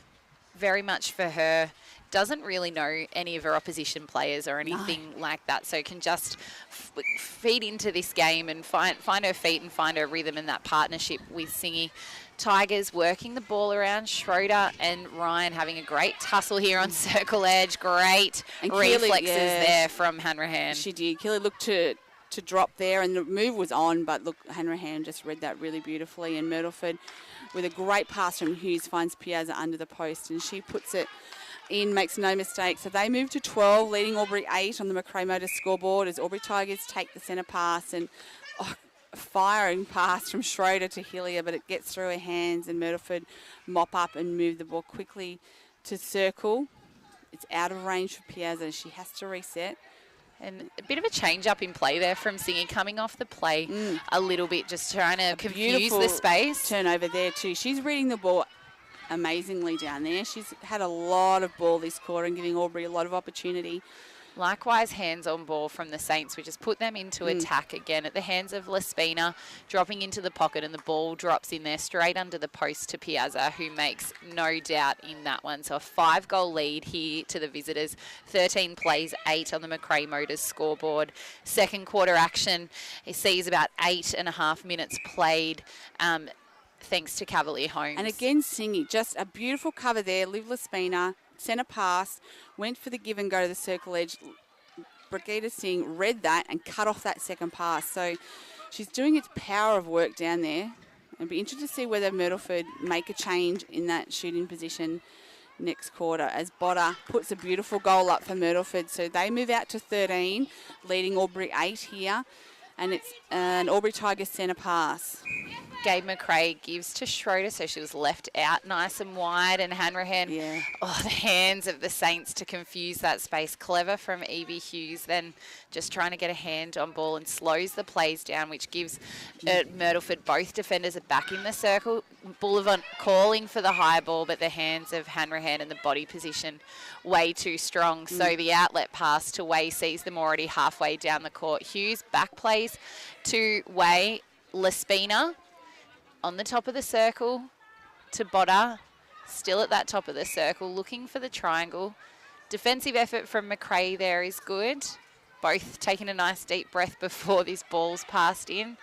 very much for her, doesn't really know any of her opposition players or anything like that, so can just feed into this game and find her feet and find her rhythm in that partnership with Singy. Tigers working the ball around. Schroeder and Ryan having a great tussle here on circle edge. Great reflexes there from Hanrahan. She did. Keely looked to drop there, and the move was on, but look, Hanrahan just read that really beautifully. And Myrtleford with a great pass from Hughes finds Piazza under the post, and she puts it in, makes no mistake. So they move to 12, leading Albury 8 on the McRae Motors scoreboard as Albury Tigers take the centre pass. And firing pass from Schroeder to Hillier, but it gets through her hands, and Myrtleford mop up and move the ball quickly to circle. It's out of range for Piazza. She has to reset. And a bit of a change up in play there from Singy, coming off the play a little bit, just trying to confuse the space. Turnover there too. She's reading the ball amazingly down there. She's had a lot of ball this quarter and giving Albury a lot of opportunity. Likewise, hands on ball from the Saints. We just put them into attack again at the hands of Lespina, dropping into the pocket, and the ball drops in there straight under the post to Piazza, who makes no doubt in that one. So a 5-goal lead here to the visitors. 13 plays, 8 on the McRae Motors scoreboard. Second quarter action, it sees about 8.5 minutes played. Thanks to Cavalier Holmes. And again, Singy, just a beautiful cover there. Liv Lespina, centre pass, went for the give and go to the circle edge. Brigitte Singh read that and cut off that second pass. So she's doing its power of work down there. It'll be interesting to see whether Myrtleford make a change in that shooting position next quarter, as Botter puts a beautiful goal up for Myrtleford. So they move out to 13, leading Albury 8 here. And it's an Albury Tigers centre pass. Gabe McRae gives to Schroeder, so she was left out nice and wide, and Hanrahan, the hands of the Saints to confuse that space. Clever from Evie Hughes, then just trying to get a hand on ball and slows the plays down, which gives Myrtleford, both defenders are back in the circle. Boulevard calling for the high ball, but the hands of Hanrahan and the body position way too strong. So the outlet pass to Way sees them already halfway down the court. Hughes back plays to Way. Lespina on the top of the circle to Botter, still at that top of the circle, looking for the triangle. Defensive effort from McRae there is good. Both taking a nice deep breath before this ball's passed in.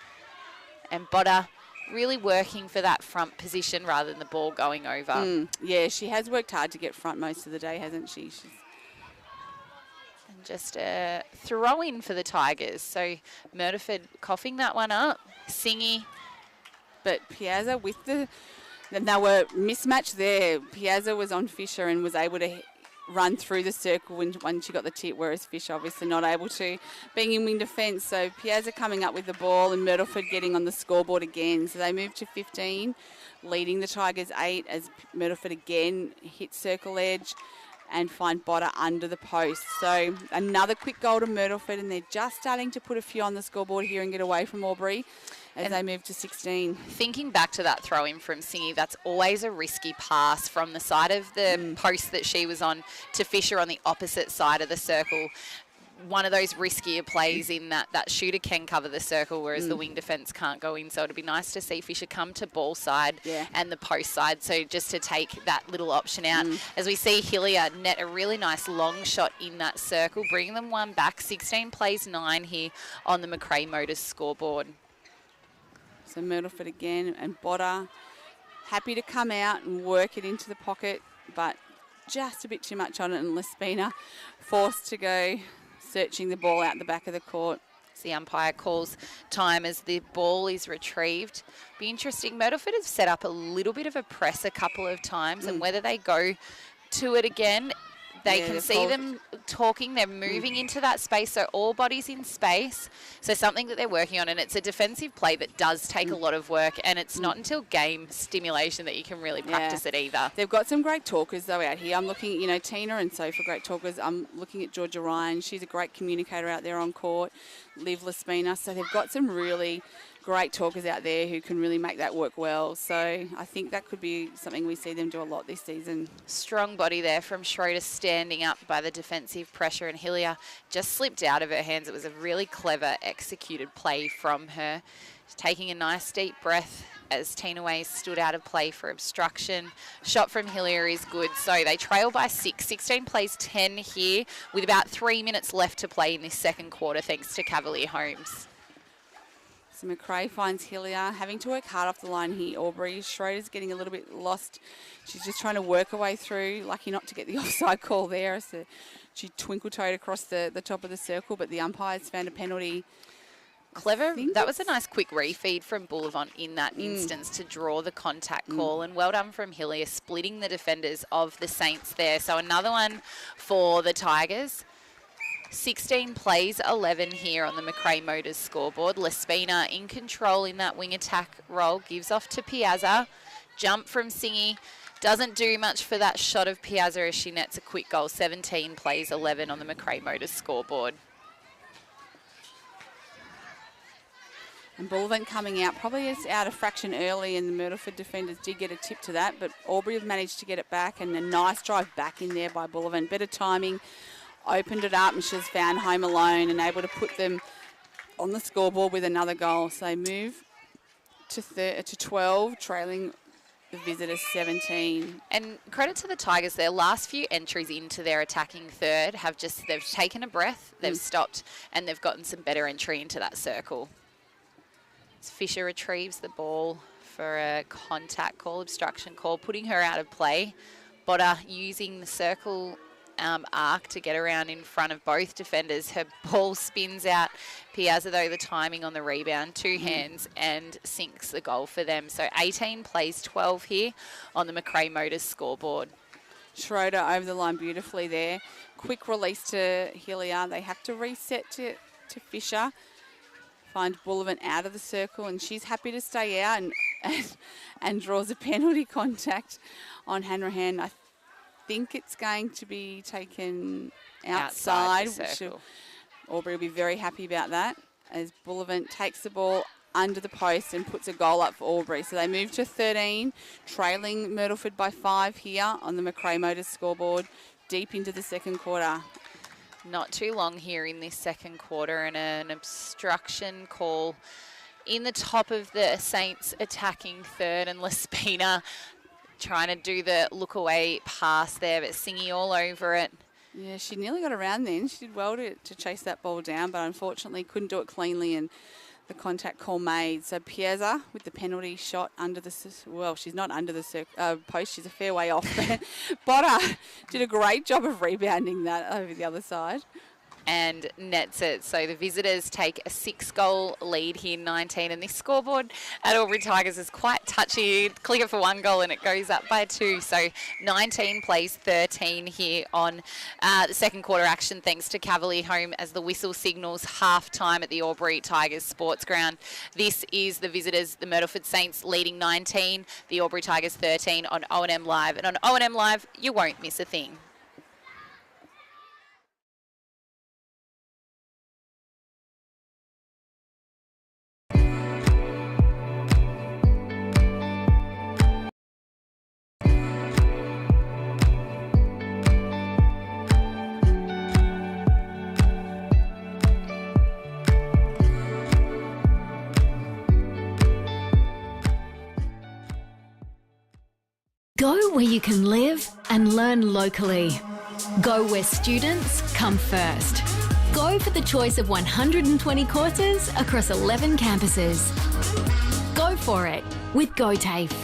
And Botter really working for that front position rather than the ball going over. Yeah, she has worked hard to get front most of the day, hasn't she? And just a throw-in for the Tigers. So Myrtleford coughing that one up. Singy. But Piazza with and they were mismatched there. Piazza was on Fisher and was able to run through the circle when she got the tip, whereas Fisher obviously not able to, being in wing defence. So Piazza coming up with the ball and Myrtleford getting on the scoreboard again. So they move to 15, leading the Tigers 8 as Myrtleford again hit circle edge and find Botter under the post. So another quick goal to Myrtleford, and they're just starting to put a few on the scoreboard here and get away from Albury as they move to 16. Thinking back to that throw-in from Singy, that's always a risky pass from the side of the post that she was on to Fisher on the opposite side of the circle. One of those riskier plays in that shooter can cover the circle, whereas the wing defence can't go in. So it'd be nice to see Fisher come to ball side and the post side, so just to take that little option out. As we see Hillier net a really nice long shot in that circle, bringing them one back. 16 plays 9 here on the McRae Motors scoreboard. So Myrtleford again, and Botter happy to come out and work it into the pocket, but just a bit too much on it, and Lespina forced to go searching the ball out the back of the court. The umpire calls time as the ball is retrieved. Be interesting. Myrtleford have set up a little bit of a press a couple of times, and whether they go to it again, they can see them talking. They're moving into that space, so all bodies in space. So something that they're working on, and it's a defensive play that does take a lot of work, and it's not until game stimulation that you can really practice it either. They've got some great talkers, though, out here. I'm looking at, Tina and Sophie, great talkers. I'm looking at Georgia Ryan. She's a great communicator out there on court. Liv Lespina. So they've got some really great talkers out there who can really make that work well. So I think that could be something we see them do a lot this season. Strong body there from Schroeder, standing up by the defensive pressure, and Hillier just slipped out of her hands. It was a really clever executed play from her. She's taking a nice deep breath as Tina Ways stood out of play for obstruction. Shot from Hillier is good. So they trail by 6. 16 plays 10 here with about 3 minutes left to play in this second quarter, thanks to Cavalier Holmes. So McRae finds Hillier having to work hard off the line here. Albury. Schroeder's getting a little bit lost. She's just trying to work her way through. Lucky not to get the offside call there. So she twinkle-toed across the top of the circle, but the umpires found a penalty. Clever. That was a nice quick refeed from Boulevard in that instance to draw the contact call, and well done from Hillier, splitting the defenders of the Saints there. So another one for the Tigers. 16 plays 11 here on the Macrae Motors scoreboard. Lespina in control in that wing attack role, gives off to Piazza. Jump from Singy. Doesn't do much for that shot of Piazza as she nets a quick goal. 17 plays 11 on the Macrae Motors scoreboard. And Bullivant coming out, probably is out a fraction early, and the Myrtleford defenders did get a tip to that, but Albury have managed to get it back, and a nice drive back in there by Bullivant. Better timing, opened it up, and she's found home alone and able to put them on the scoreboard with another goal. So they move to 12, trailing the visitors 17. And credit to the Tigers, their last few entries into their attacking third they've taken a breath, they've stopped, and they've gotten some better entry into that circle. Fisher retrieves the ball for a contact call, obstruction call, putting her out of play. Botter using the circle arc to get around in front of both defenders. Her ball spins out. Piazza, though, the timing on the rebound, two hands, and sinks the goal for them. So 18 plays 12 here on the Macrae Motors scoreboard. Schroeder over the line beautifully there. Quick release to Hilliard. They have to reset to Fisher. Find Bullivant out of the circle, and she's happy to stay out and draws a penalty contact on Hanrahan. I think it's going to be taken outside which Albury will be very happy about that, as Bullivant takes the ball under the post and puts a goal up for Albury. So they move to 13, trailing Myrtleford by 5 here on the Macrae Motors scoreboard, deep into the second quarter. Not too long here in this second quarter, and an obstruction call in the top of the Saints attacking third, and Lespina trying to do the look away pass there, but Singy all over it. Yeah, she nearly got around then. She did well to chase that ball down, but unfortunately couldn't do it cleanly, and the contact call made. So Piazza with the penalty shot under the, well, she's not under the post, she's a fair way off there. Botter did a great job of rebounding that over the other side. And nets it. So the visitors take a 6-goal lead here, 19. And this scoreboard at Albury Tigers is quite touchy. Click it for 1 goal and it goes up by 2. So 19 plays 13 here on the second quarter action, thanks to Cavalier Home, as the whistle signals half-time at the Albury Tigers Sports Ground. This is the visitors, the Myrtleford Saints, leading 19, the Albury Tigers 13 on O&M Live. And on O&M Live, you won't miss a thing. Go where you can live and learn locally. Go where students come first. Go for the choice of 120 courses across 11 campuses. Go for it with GoTAFE.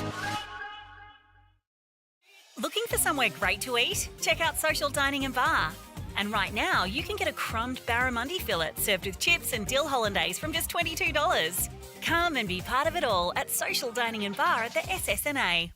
Looking for somewhere great to eat? Check out Social Dining and Bar. And right now, you can get a crumbed barramundi fillet served with chips and dill hollandaise from just $22. Come and be part of it all at Social Dining and Bar at the SSNA.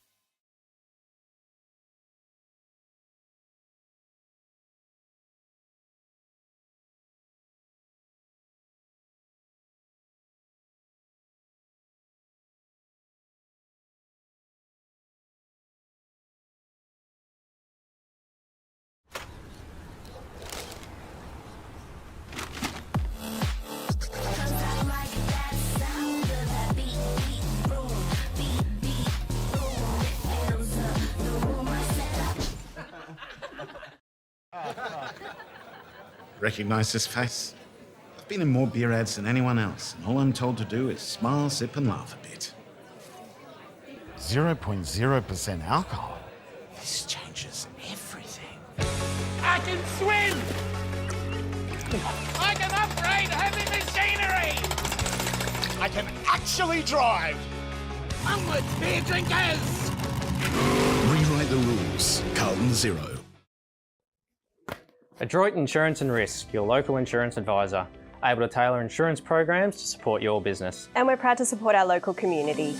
Recognise this face? I've been in more beer ads than anyone else, and all I'm told to do is smile, sip and laugh a bit. 0.0% alcohol. This changes everything. I can swim! I can upgrade heavy machinery! I can actually drive! Onwards, beer drinkers! Rewrite the rules. Carlton Zero. Adroit Insurance and Risk, your local insurance advisor, able to tailor insurance programs to support your business. And we're proud to support our local community.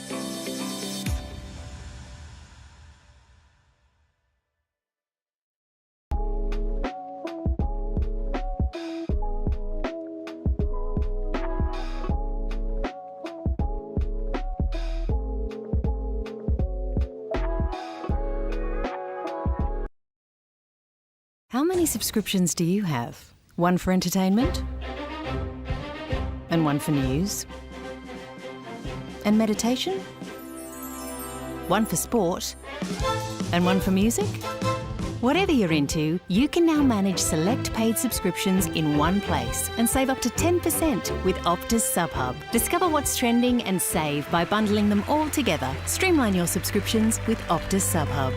many subscriptions do you have? One for entertainment? And one for news? And meditation? One for sport? And one for music? Whatever you're into, you can now manage select paid subscriptions in one place and save up to 10% with Optus SubHub. Discover what's trending and save by bundling them all together. Streamline your subscriptions with Optus SubHub.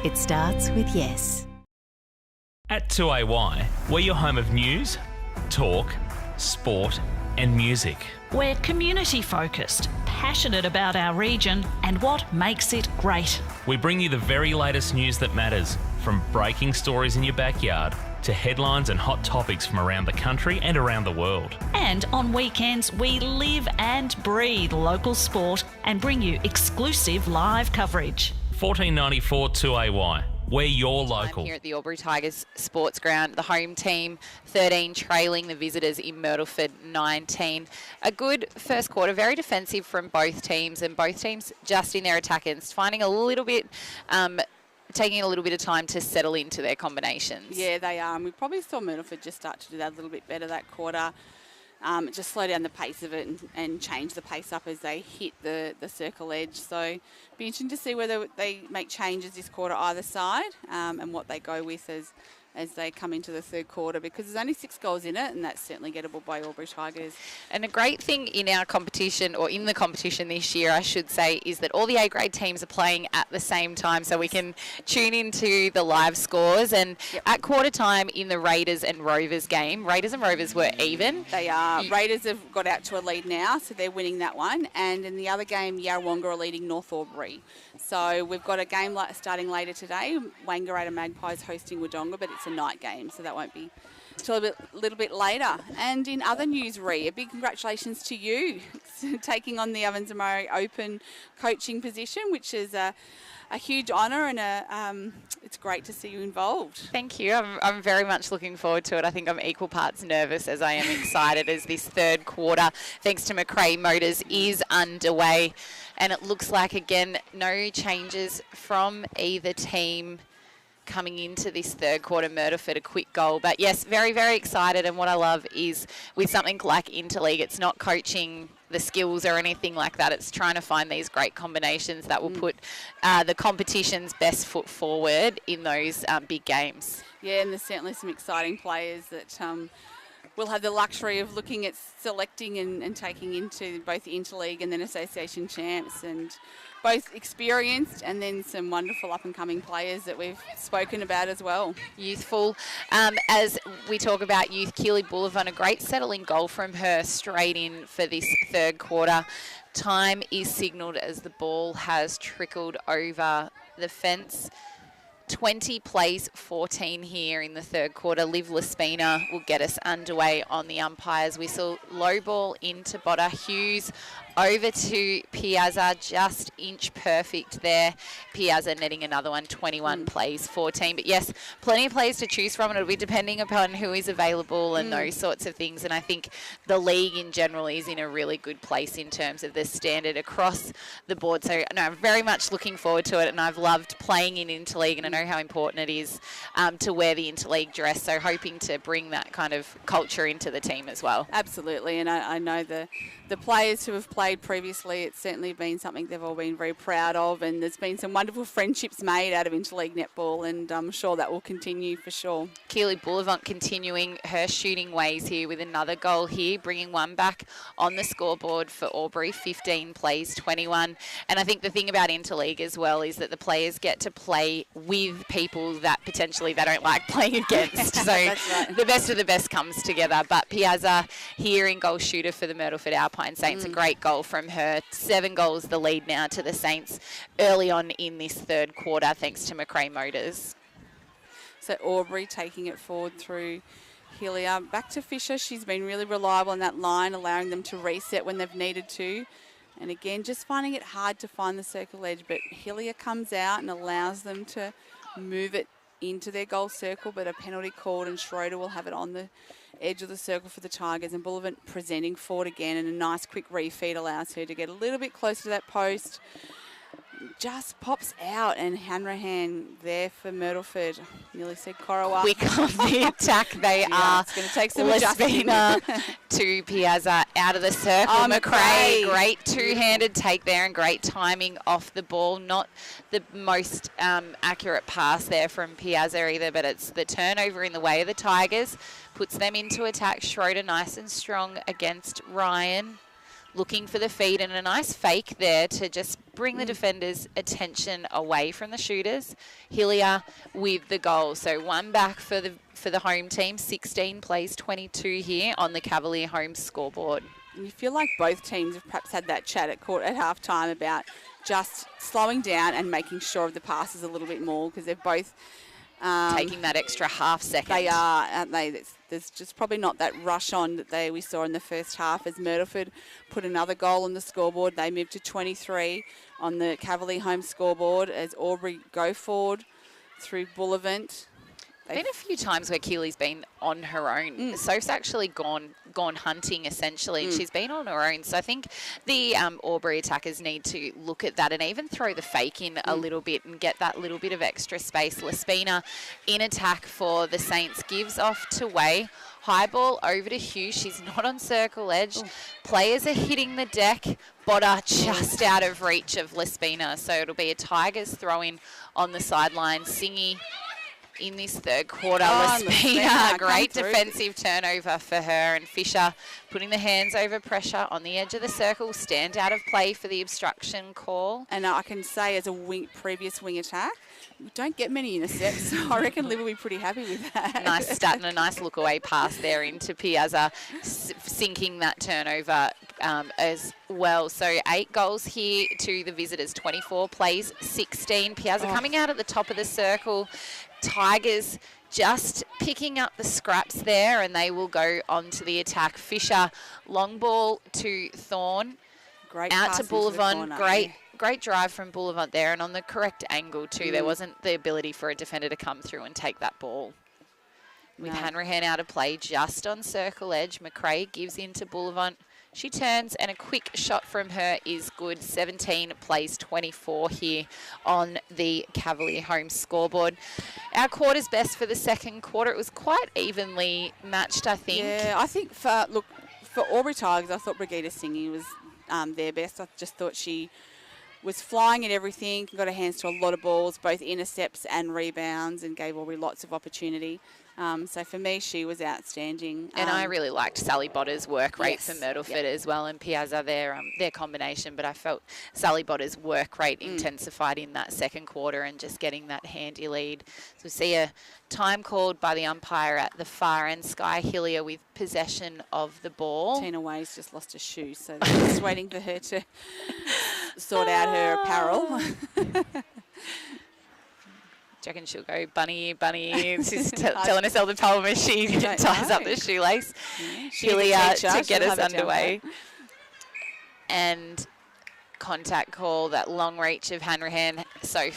It starts with yes. At 2AY, we're your home of news, talk, sport and music. We're community focused, passionate about our region and what makes it great. We bring you the very latest news that matters, from breaking stories in your backyard to headlines and hot topics from around the country and around the world. And on weekends, we live and breathe local sport and bring you exclusive live coverage. 1494 2AY. We're your local. Here at the Albury Tigers Sports Ground, the home team 13 trailing the visitors in Myrtleford 19. A good first quarter, very defensive from both teams, and both teams just in their attack ends, finding a little bit, taking a little bit of time to settle into their combinations. Yeah, they are. And we probably saw Myrtleford just start to do that a little bit better that quarter. Just slow down the pace of it and change the pace up as they hit the circle edge. So be interesting to see whether they make changes this quarter either side and what they go with as they come into the third quarter, because there's only 6 goals in it, and that's certainly gettable by Albury Tigers. And a great thing in our competition, or in the competition this year, I should say, is that all the A-grade teams are playing at the same time, so we can tune into the live scores. And at quarter time in the Raiders and Rovers game, Raiders and Rovers were even. They are. Raiders have got out to a lead now, so they're winning that one. And in the other game, Yarrawonga are leading North Albury. So we've got a game starting later today. Wangaratta Magpies hosting Wodonga, but it's a night game, so that won't be until a little bit later. And in other news, Ree, a big congratulations to you taking on the Ovens and Murray Open coaching position, which is a huge honour, and it's great to see you involved. Thank you. I'm very much looking forward to it. I think I'm equal parts nervous as I am excited as this third quarter, thanks to McRae Motors, is underway. And it looks like, again, no changes from either team coming into this third quarter. Myrtleford a quick goal, but yes, very, very excited. And what I love is with something like Interleague, it's not coaching the skills or anything like that. It's trying to find these great combinations that will put the competition's best foot forward in those big games. Yeah, and there's certainly some exciting players that we'll have the luxury of looking at selecting and taking into both the Interleague and then Association champs, and both experienced and then some wonderful up-and-coming players that we've spoken about as well. Youthful. As we talk about youth, Keely Boulevard, a great settling goal from her straight in for this third quarter. Time is signalled as the ball has trickled over the fence. 20 plays 14 here in the third quarter. Liv Laspina will get us underway on the umpire's whistle. Low ball into Botta. Hughes over to Piazza, just inch perfect there. Piazza netting another one, 21 plays 14. But yes, plenty of plays to choose from, and it'll be depending upon who is available and those sorts of things. And I think the league in general is in a really good place in terms of the standard across the board. So no, I'm very much looking forward to it, and I've loved playing in Interleague, and I know how important it is to wear the Interleague dress. So hoping to bring that kind of culture into the team as well. Absolutely, and I know the players who have played previously, it's certainly been something they've all been very proud of, and there's been some wonderful friendships made out of Interleague netball, and I'm sure that will continue for sure. Keely Boulevard continuing her shooting ways here with another goal here, bringing one back on the scoreboard for Albury. 15 plays 21. And I think the thing about Interleague as well is that the players get to play with people that potentially they don't like playing against. So right. The best of the best comes together. But Piazza here in goal shooter for the Myrtleford Alpine Saints, a great goal from her. 7 goals the lead now to the Saints early on in this third quarter, thanks to McRae Motors. So Albury taking it forward through Hillier. Back to Fisher. She's been really reliable on that line, allowing them to reset when they've needed to. And again, just finding it hard to find the circle edge, but Hillier comes out and allows them to move it into their goal circle, but a penalty called, and Schroeder will have it on the edge of the circle for the Tigers, and Boulevard presenting forward again, and a nice quick refeed allows her to get a little bit closer to that post. just pops out, and Hanrahan there for Myrtleford. Nearly said Corowa. Quick on the attack. They are. It's going to take some adjusting. To Piazza out of the circle. Oh, McRae, great two-handed take there and great timing off the ball. Not the most accurate pass there from Piazza either, but it's the turnover in the way of the Tigers. Puts them into attack. Schroeder nice and strong against Ryan. Looking for the feed and a nice fake there to just bring the defenders' attention away from the shooters. Hillier with the goal. So one back for the home team. 16 plays 22 here on the Cavalier home scoreboard. You feel like both teams have perhaps had that chat at court at half time about just slowing down and making sure of the passes a little bit more, because they're both taking that extra half second. They are, aren't they? There's just probably not that rush on that we saw in the first half, as Myrtleford put another goal on the scoreboard. They moved to 23 on the Cavalier home scoreboard as Albury go forward through Bullivant. Been a few times where Keely's been on her own. Soph's actually gone hunting essentially. She's been on her own. So I think the Albury attackers need to look at that and even throw the fake in a little bit and get that little bit of extra space. Lespina in attack for the Saints gives off to Way. High ball over to Hughes. She's not on circle edge. Players are hitting the deck. Botter just out of reach of Lespina. So it'll be a Tigers throw-in on the sideline. Singy in this third quarter. Lespina, great defensive turnover for her, and Fisher putting the hands over pressure on the edge of the circle. Stand out of play for the obstruction call. And I can say, as a previous wing attack, we don't get many intercepts, so I reckon Liv will be pretty happy with that. Nice stat and a nice look away pass there into Piazza, sinking that turnover as well. So 8 goals here to the visitors, 24 plays 16. Piazza coming out at the top of the circle. Tigers just picking up the scraps there, and they will go on to the attack. Fisher, long ball to Thorne. Great out to Bullivant. Great drive from Bullivant there, and on the correct angle too. There wasn't the ability for a defender to come through and take that ball. With Hanrahan out of play, just on circle edge, McRae gives in to Bullivant. She turns, and a quick shot from her is good. 17 plays 24 here on the Cavalier home scoreboard. Our quarter's best for the second quarter. It was quite evenly matched, I think. Yeah, I think for Albury Tigers, I thought Brigida Singy was their best. I just thought she was flying at everything, got her hands to a lot of balls, both intercepts and rebounds, and gave Albury lots of opportunity. So for me, she was outstanding. And I really liked Sally Botter's work rate for Myrtleford as well, and Piazza, their combination. But I felt Sally Botter's work rate intensified in that second quarter and just getting that handy lead. So we see a time called by the umpire at the far end. Sky Hillier with possession of the ball. Tina Way's just lost a shoe, so they're just waiting for her to sort out her apparel. Do you reckon she'll go bunny? She's telling herself the problem as she ties up the shoelace. Hillier to get us underway. And contact call, that long reach of Hanrahan. So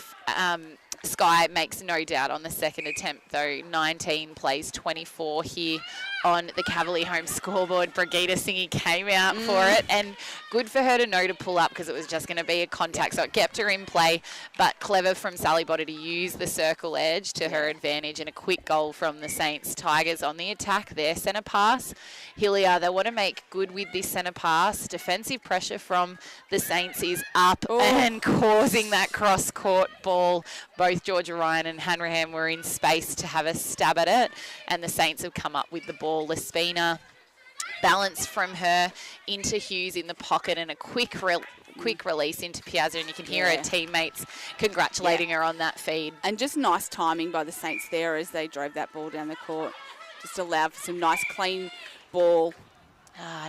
Sky makes no doubt on the second attempt, though. 19 plays 24 here on the Cavalier home scoreboard. Brigida Singy came out for it, and good for her to know to pull up, because it was just going to be a contact, so it kept her in play. But clever from Sally Botter to use the circle edge to her advantage, and a quick goal from the Saints. Tigers on the attack there. Centre pass. Hillier, they want to make good with this centre pass. Defensive pressure from the Saints is up and causing that cross-court ball. Both Georgia Ryan and Hanrahan were in space to have a stab at it, and the Saints have come up with the ball. Lespina, balance from her into Hughes in the pocket, and a quick release into Piazza, and you can hear her teammates congratulating her on that feed. And just nice timing by the Saints there as they drove that ball down the court. Just allowed for some nice clean ball.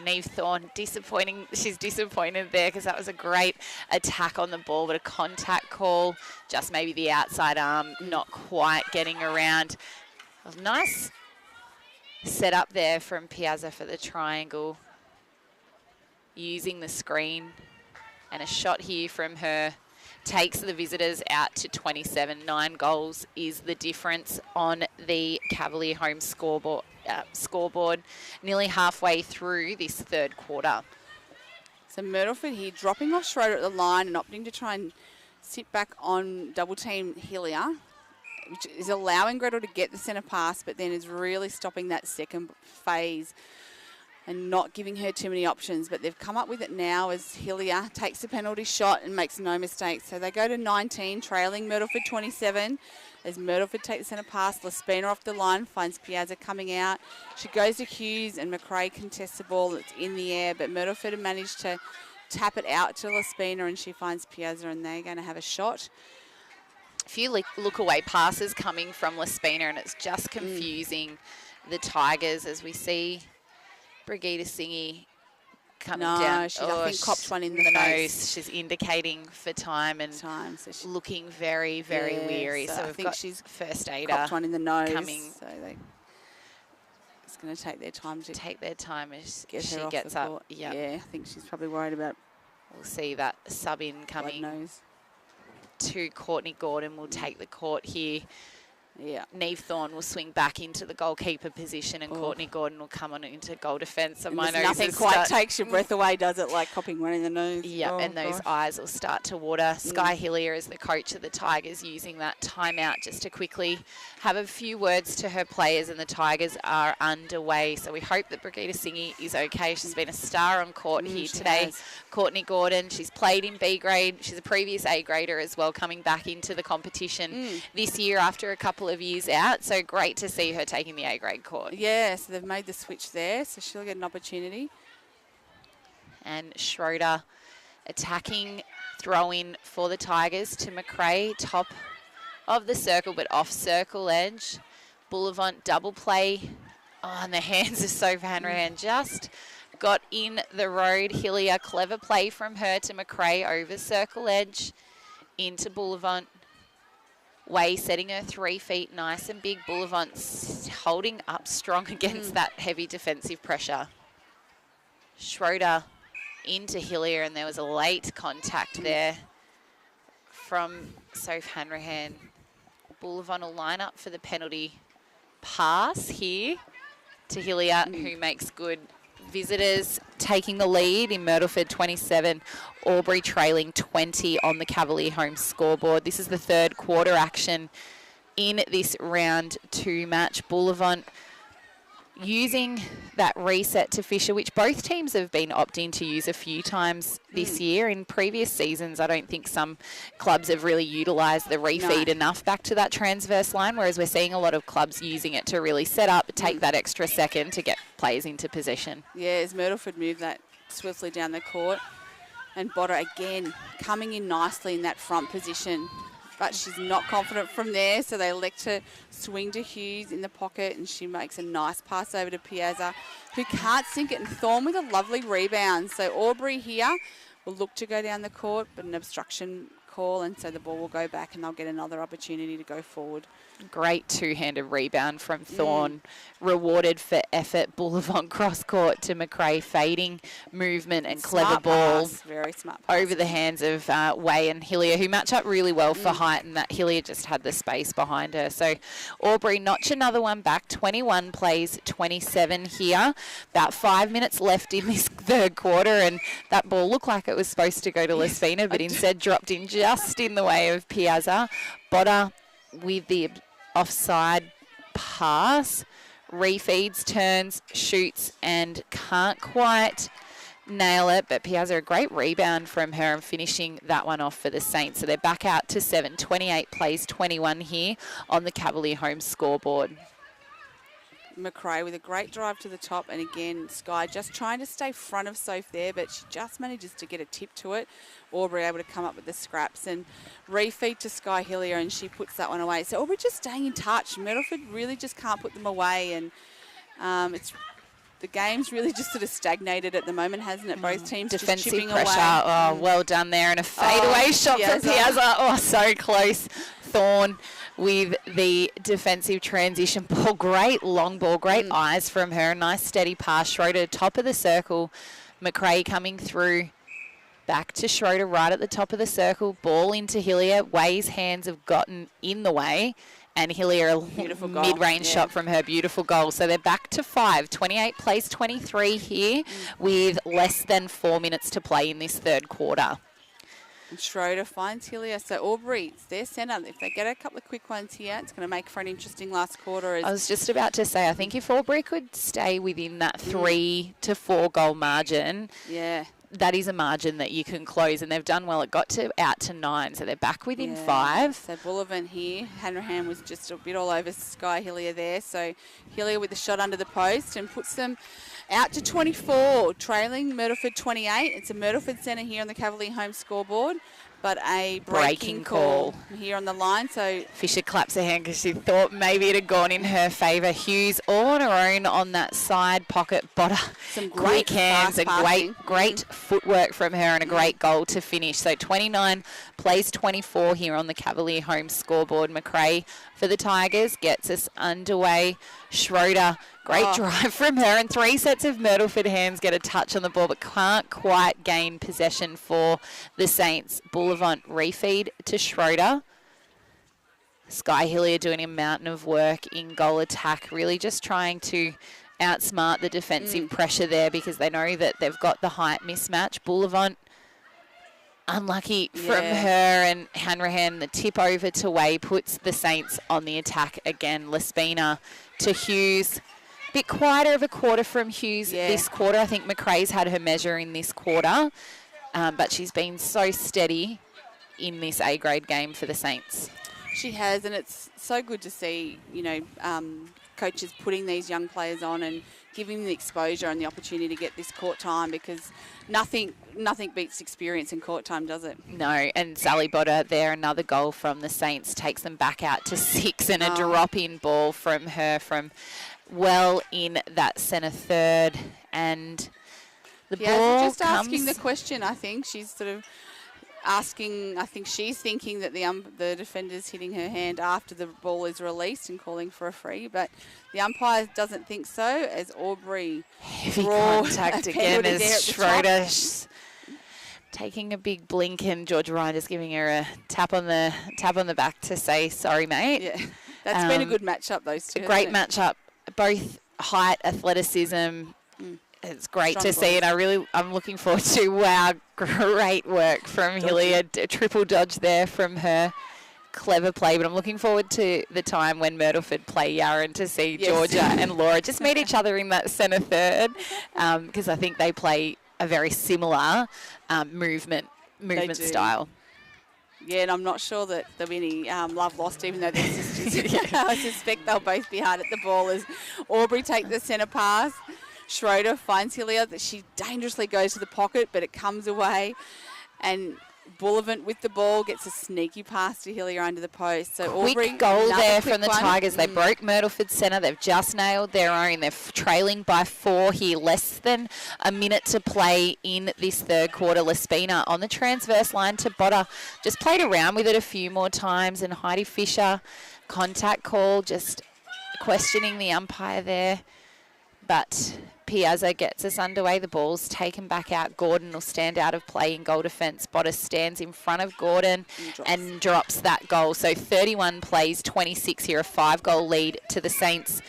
Neve Thorne, disappointing. She's disappointed there, because that was a great attack on the ball, but a contact call, just maybe the outside arm not quite getting around. Nice set up there from Piazza for the triangle, using the screen, and a shot here from her takes the visitors out to 27. 9 goals is the difference on the Cavalier home scoreboard, nearly halfway through this third quarter. So Myrtleford here dropping off Schroeder at the line and opting to try and sit back on double team Hillier, which is allowing Gretel to get the centre pass, but then is really stopping that second phase and not giving her too many options. But they've come up with it now as Hillier takes the penalty shot and makes no mistakes. So they go to 19, trailing Myrtleford 27. As Myrtleford takes the centre pass, Lespina off the line, finds Piazza coming out. She goes to Hughes and McRae contests the ball. It's in the air, but Myrtleford have managed to tap it out to Lespina, and she finds Piazza, and they're going to have a shot. A few look away passes coming from Lespina, and it's just confusing the Tigers as we see Brigida Singy coming down. She I think copped one in the face. nose. She's indicating for time and so she's looking very, very weary. So I we've think got she's first aider copped one in the nose. coming. So it's going to take their time to take their time as get she her off gets the up. court. Yep. Yeah, I think she's probably worried about. We'll see that sub in coming nose. To Courtney Gordon will take the court here. Yeah. Neve Thorne will swing back into the goalkeeper position, and Courtney Gordon will come on into goal defence. So my nose nothing quite takes your breath away, does it? Like copping one in the nose. Yeah, and those eyes will start to water. Sky Hillier is the coach of the Tigers, using that timeout just to quickly have a few words to her players, and the Tigers are underway. So we hope that Brigida Singy is okay. She's been a star on court here today. Courtney Gordon, she's played in B grade. She's a previous A grader as well, coming back into the competition this year after a couple of years out. So great to see her taking the A grade court. Yeah, so they've made the switch there, so she'll get an opportunity. And Schroeder attacking, throw-in for the Tigers to McRae, top of the circle but off circle edge. Boulevant double play. Oh, and the hands of Soph Hanrahan just got in the road. Hillier, clever play from her to McRae over circle edge into Boulevant. Way setting her 3 feet nice and big. Boulevant holding up strong against that heavy defensive pressure. Schroeder into Hillier, and there was a late contact there from Soph Hanrahan. Boulevant will line up for the penalty pass here to Hillier, who makes good. Visitors taking the lead in Myrtleford 27, Albury trailing 20 on the Cavalier home scoreboard. This is the third quarter action in this round 2 match. Boulevant using that reset to Fisher, which both teams have been opting to use a few times this year. In previous seasons, I don't think some clubs have really utilised the refeed enough back to that transverse line, whereas we're seeing a lot of clubs using it to really set up, take that extra second to get players into possession. Yeah, as Myrtleford moved that swiftly down the court, and Botter again coming in nicely in that front position. But she's not confident from there, so they elect to swing to Hughes in the pocket, and she makes a nice pass over to Piazza, who can't sink it, and Thorne with a lovely rebound. So Albury here will look to go down the court, but an obstruction call, and so the ball will go back, and they'll get another opportunity to go forward. Great two-handed rebound from Thorne, rewarded for effort. Boulevard cross court to McRae, fading movement and clever ball. Very smart pass. Over the hands of Way and Hillier, who match up really well for height, and that Hillier just had the space behind her. So Albury notch another one back. 21 plays 27 here. About 5 minutes left in this third quarter, and that ball looked like it was supposed to go to Lespina, but instead dropped in just in the way of Piazza. Botter with the offside pass, refeeds, turns, shoots, and can't quite nail it. But Piazza, a great rebound from her and finishing that one off for the Saints. So they're back out to 7. 28 plays 21 here on the Cavalier home scoreboard. McRae with a great drive to the top, and again Sky just trying to stay front of Soph there, but she just manages to get a tip to it. Aubrey able to come up with the scraps and refeed to Sky Hillier, and she puts that one away. So Aubrey just staying in touch. Myrtleford really just can't put them away, and it's the game's really just sort of stagnated at the moment, hasn't it? Both teams defensive just chipping pressure. away. Oh, well done there, and a fadeaway shot Piazza. for Piazza. Oh, so close. Thorne with the defensive transition ball. Great long ball, great eyes from her. Nice steady pass. Schroeder, top of the circle. McRae coming through. Back to Schroeder, right at the top of the circle. Ball into Hillier. Way's hands have gotten in the way. And Hillier, a mid-range shot from her. Beautiful goal. So they're back to 5. 28 plays 23 here with less than 4 minutes to play in this third quarter. And Schroeder finds Hillier. So Albury, it's their centre. If they get a couple of quick ones here, it's going to make for an interesting last quarter. I was just about to say, I think if Albury could stay within that 3 to 4 goal margin, yeah, that is a margin that you can close, and they've done well. It got out to 9, so they're back within 5. So Bullivant here. Hanrahan was just a bit all over Sky Hillier there. So Hillier with the shot under the post and puts them out to 24, trailing Myrtleford 28. It's a Myrtleford centre here on the Cavalier home scoreboard, but a breaking call here on the line. So Fisher claps her hand because she thought maybe it had gone in her favour. Hughes all on her own on that side pocket. Botter, some quick hands and passing. great footwork from her and a great goal to finish. So 29 plays 24 here on the Cavalier home scoreboard. McRae for the Tigers gets us underway. Schroeder, great drive from her, and 3 sets of Myrtleford hands get a touch on the ball but can't quite gain possession for the Saints. Bullivant refeed to Schroeder. Sky Hillier doing a mountain of work in goal attack, really just trying to outsmart the defensive pressure there because they know that they've got the height mismatch. Bullivant unlucky from her, and Hanrahan, the tip over to Way, puts the Saints on the attack again. Lespina to Hughes. Bit quieter of a quarter from Hughes this quarter. I think McRae's had her measure in this quarter, but she's been so steady in this A-grade game for the Saints. She has, and it's so good to see, coaches putting these young players on and giving them the exposure and the opportunity to get this court time, because nothing beats experience in court time, does it? No, and Sally Botter there, another goal from the Saints, takes them back out to 6, and a drop-in ball from her from well in that centre third, and the ball just asking the question. I think she's sort of asking. I think she's thinking that the defender's hitting her hand after the ball is released and calling for a free, but the umpire doesn't think so. As Albury heavy contact again as Schroeder taking a big blink, and Georgia Ryan just giving her a tap on the back to say sorry, mate. Yeah, that's been a good matchup. Those two, a great matchup. Both height, athleticism. It's great to see, and I'm looking forward to, wow, great work from Hillier. A triple dodge there from her. Clever play, but I'm looking forward to the time when Myrtleford play Yarra to see Georgia and Laura just meet each other in that centre third, because I think they play a very similar movement style. Yeah, and I'm not sure that there'll be any love lost, even though they're sisters. I suspect they'll both be hard at the ball as Albury take the centre pass. Schroeder finds Hillier, that she dangerously goes to the pocket, but it comes away. And Bullivant with the ball gets a sneaky pass to Hillier under the post. So quick Albury, goal there from the one. Tigers. They broke Myrtleford centre. They've just nailed their own. They're trailing by 4 here. Less than a minute to play in this third quarter. Lespina on the transverse line to Botter. Just played around with it a few more times. And Heidi Fisher, contact call, just questioning the umpire there. But Piazza gets us underway. The ball's taken back out. Gordon will stand out of play in goal defence. Botter stands in front of Gordon and drops that goal. So 31 plays 26 here, a 5-goal lead to the Saints.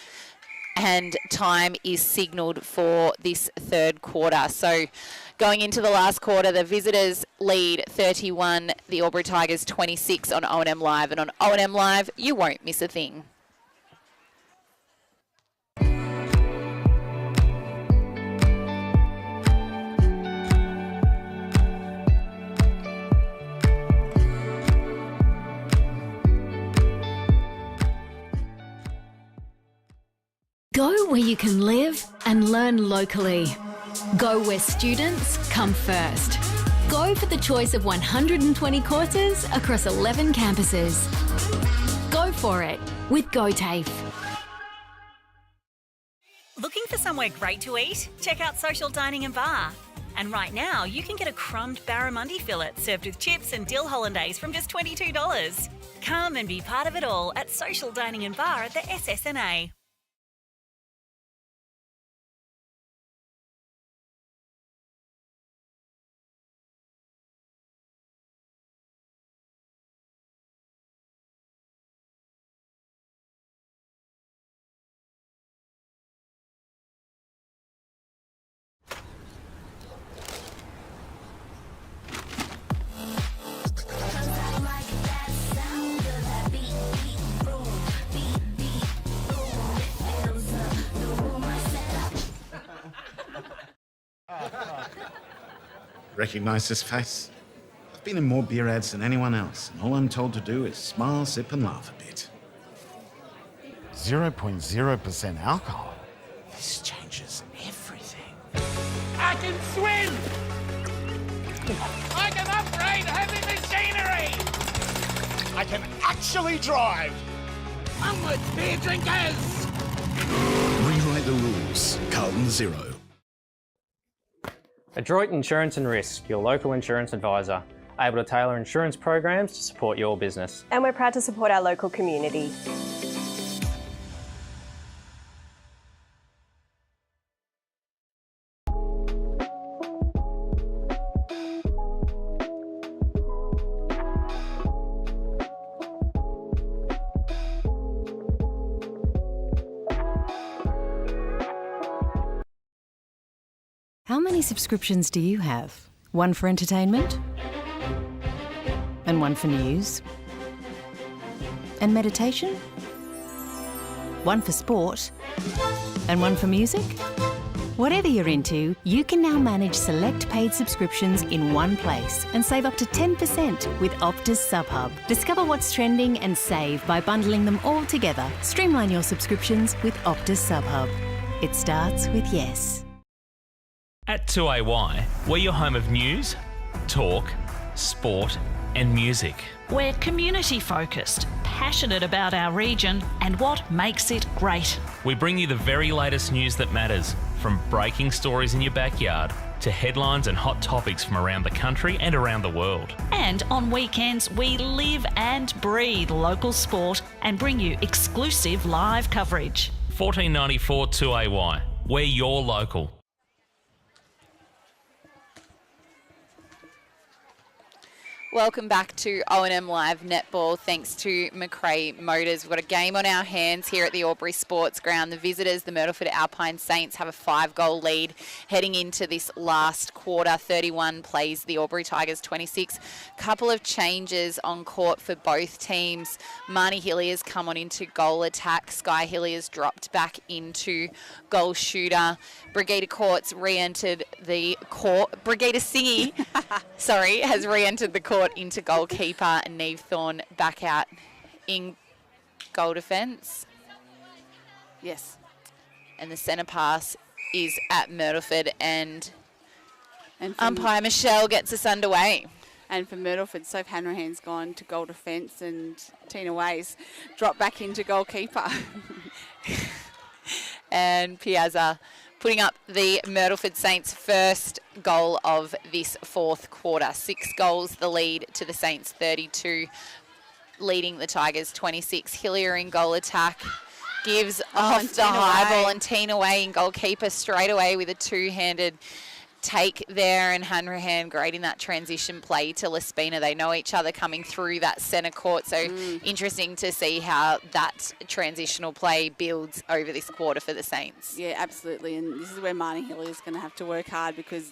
And time is signalled for this third quarter. So going into the last quarter, the visitors lead 31, the Albury Tigers 26 on O&M Live. And on O&M Live, you won't miss a thing. Go where you can live and learn locally. Go where students come first. Go for the choice of 120 courses across 11 campuses. Go for it with GoTAFE. Looking for somewhere great to eat? Check out Social Dining and Bar. And right now, you can get a crumbed barramundi fillet served with chips and dill hollandaise from just $22. Come and be part of it all at Social Dining and Bar at the SSNA. Recognise this face? I've been in more beer ads than anyone else, and all I'm told to do is smile, sip and laugh a bit. 0.0% alcohol. This changes everything. I can swim! I can upgrade heavy machinery! I can actually drive! Onwards, beer drinkers! Rewrite the rules. Carlton Zero. Adroit Insurance and Risk, your local insurance advisor, able to tailor insurance programs to support your business. And we're proud to support our local community. How many subscriptions do you have? One for entertainment? And one for news? And meditation? One for sport? And one for music? Whatever you're into, you can now manage select paid subscriptions in one place and save up to 10% with Optus SubHub. Discover what's trending and save by bundling them all together. Streamline your subscriptions with Optus SubHub. It starts with yes. At 2AY, we're your home of news, talk, sport and music. We're community focused, passionate about our region and what makes it great. We bring you the very latest news that matters, from breaking stories in your backyard to headlines and hot topics from around the country and around the world. And on weekends, we live and breathe local sport and bring you exclusive live coverage. 1494 2AY, we're your local. Welcome back to O&M Live Netball. Thanks to McRae Motors. We've got a game on our hands here at the Albury Sports Ground. The visitors, the Myrtleford Alpine Saints, have a 5-goal lead heading into this last quarter. 31 plays the Albury Tigers 26. Couple of changes on court for both teams. Marnie Hillier's come on into goal attack. Sky Hillier's dropped back into goal shooter. Brigida Courts re-entered the court. Brigida Singy, has re-entered the court into goalkeeper, and Neve Thorne back out in goal defence. Yes. And the centre pass is at Myrtleford, and umpire Michelle gets us underway. And for Myrtleford, Soph Hanrahan's gone to goal defence and Tina Ways dropped back into goalkeeper. And Piazza putting up the Myrtleford Saints' first goal of this fourth quarter. 6 goals, the lead to the Saints 32, leading the Tigers 26. Hillier in goal attack, gives off the high ball, and Tina Way in goalkeeper straight away with a two-handed take there, and Hanrahan great in that transition play to Lespina. They know each other coming through that centre court, so interesting to see how that transitional play builds over this quarter for the Saints. Yeah, absolutely, and this is where Marnie Hillier is going to have to work hard, because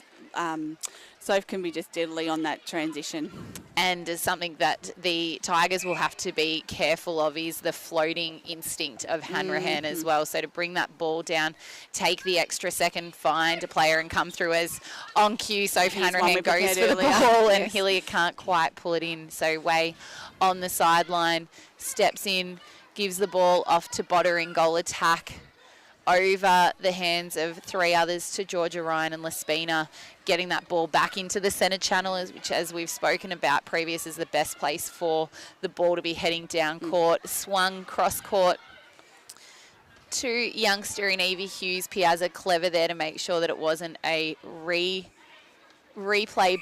Soph can be just deadly on that transition. And something that the Tigers will have to be careful of is the floating instinct of Hanrahan as well. So to bring that ball down, take the extra second, find a player and come through as on cue. Soph Hanrahan goes for the ball and Hillier can't quite pull it in. So Way on the sideline, steps in, gives the ball off to Botter in goal attack, over the hands of 3 others to Georgia Ryan and Lespina, getting that ball back into the centre channel, which, as we've spoken about previous, is the best place for the ball to be heading down court. Swung cross court to youngster in Evie Hughes. Piazza clever there to make sure that it wasn't a replay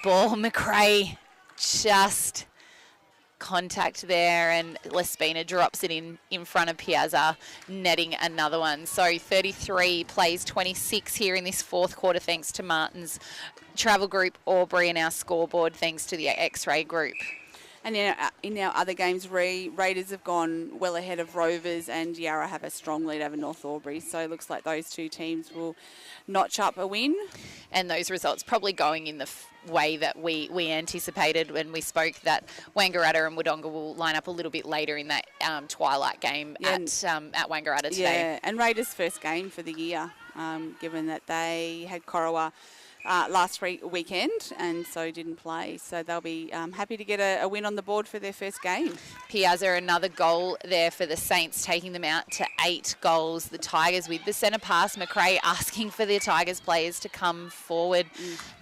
ball. McRae just contact there, and Lespina drops it in front of Piazza, netting another one. So 33 plays 26 here in this fourth quarter, thanks to Martin's Travel Group Albury, and our scoreboard thanks to the X-Ray Group. And in our other games, Raiders have gone well ahead of Rovers, and Yarra have a strong lead over North Albury. So it looks like those two teams will notch up a win. And those results probably going in the way that we anticipated when we spoke, that Wangaratta and Wodonga will line up a little bit later in that twilight game at Wangaratta today. Yeah, and Raiders' first game for the year, given that they had Corowa last weekend, and so didn't play. So they'll be happy to get a win on the board for their first game. Piazza, another goal there for the Saints, taking them out to 8 goals. The Tigers with the centre pass. McRae asking for the Tigers players to come forward.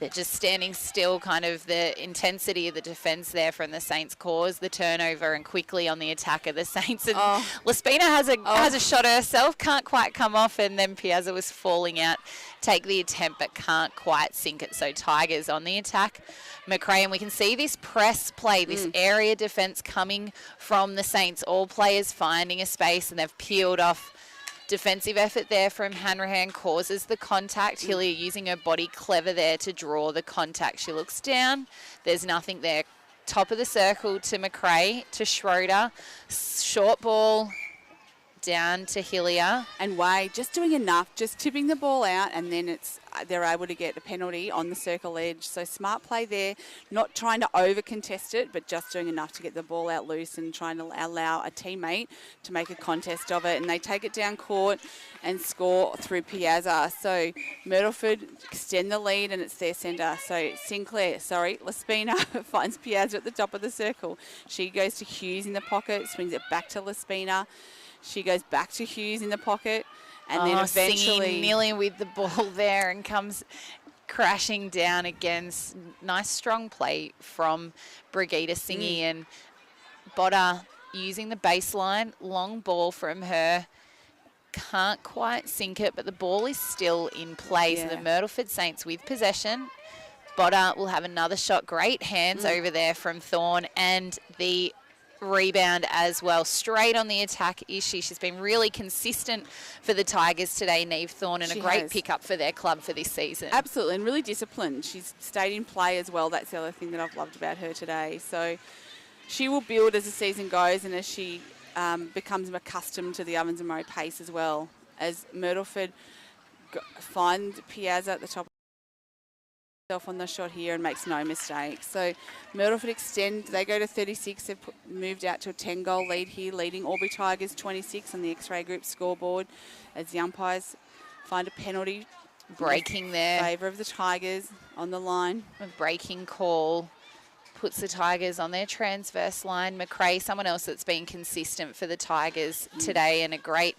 They're just standing still, kind of the intensity of the defence there from the Saints caused the turnover, and quickly on the attack of the Saints. And Lespina has a shot herself, can't quite come off, and then Piazza was falling out. Take the attempt but can't quite sink it. So Tigers on the attack. McRae, and we can see this press play, this area defence coming from the Saints. All players finding a space, and they've peeled off. Defensive effort there from Hanrahan causes the contact. Hillier using her body clever there to draw the contact. She looks down. There's nothing there. Top of the circle to McRae, to Schroeder. Short ball down to Hillier. And Wade just doing enough, just tipping the ball out, and then they're able to get a penalty on the circle edge. So smart play there, not trying to over-contest it, but just doing enough to get the ball out loose and trying to allow a teammate to make a contest of it. And they take it down court and score through Piazza. So Myrtleford extend the lead, and it's their centre. So Lespina finds Piazza at the top of the circle. She goes to Hughes in the pocket, swings it back to Lespina. She goes back to Hughes in the pocket, and then eventually kneeling with the ball there and comes crashing down again. Nice strong play from Brigitte Singy, and Botta using the baseline. Long ball from her. Can't quite sink it, but the ball is still in play. So the Myrtleford Saints with possession. Botta will have another shot. Great hands over there from Thorne, and the rebound as well. Straight on the attack is she. She's been really consistent for the Tigers today, Niamh Thorne, and a great pickup for their club for this season. Absolutely, and really disciplined. She's stayed in play as well. That's the other thing that I've loved about her today. So she will build as the season goes, and as she becomes accustomed to the Ovens and Murray pace as well. As Myrtleford find Piazza at the top on the shot here and makes no mistake. So Myrtleford extend, they go to 36. They've moved out to a 10-goal lead here, leading Albury Tigers 26 on the X-Ray Group scoreboard, as the umpires find a penalty. Breaking there. In favour of the Tigers on the line. A breaking call puts the Tigers on their transverse line. McRae, someone else that's been consistent for the Tigers today, and a great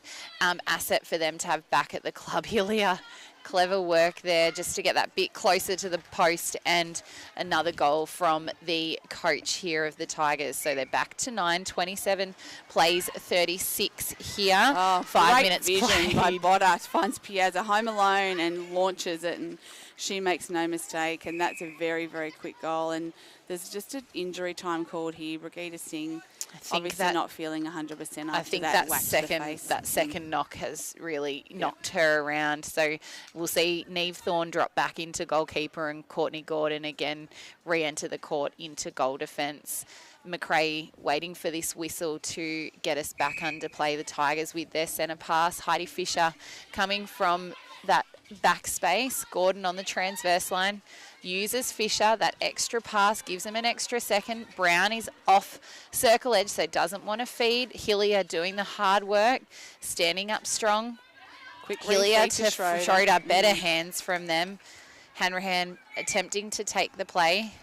asset for them to have back at the club. Hillier, clever work there just to get that bit closer to the post, and another goal from the coach here of the Tigers. So they're back to 9. 27 plays 36 here. 5 minutes vision by Botta. Finds Piazza home alone and launches it, and she makes no mistake, and that's a very, very quick goal. And there's just an injury time called here. Brigitte Singh obviously not feeling 100% after I think that second knock has really knocked her around. So we'll see Niamh Thorne drop back into goalkeeper, and Courtney Gordon again re-enter the court into goal defence. McRae waiting for this whistle to get us back under play. The Tigers with their centre pass. Heidi Fisher coming from that back space. Gordon on the transverse line. Uses Fisher, that extra pass, gives him an extra second. Brown is off circle edge, so doesn't want to feed. Hillier doing the hard work, standing up strong. Quick Hillier to Schroeder, better hands from them. Hanrahan attempting to take the play.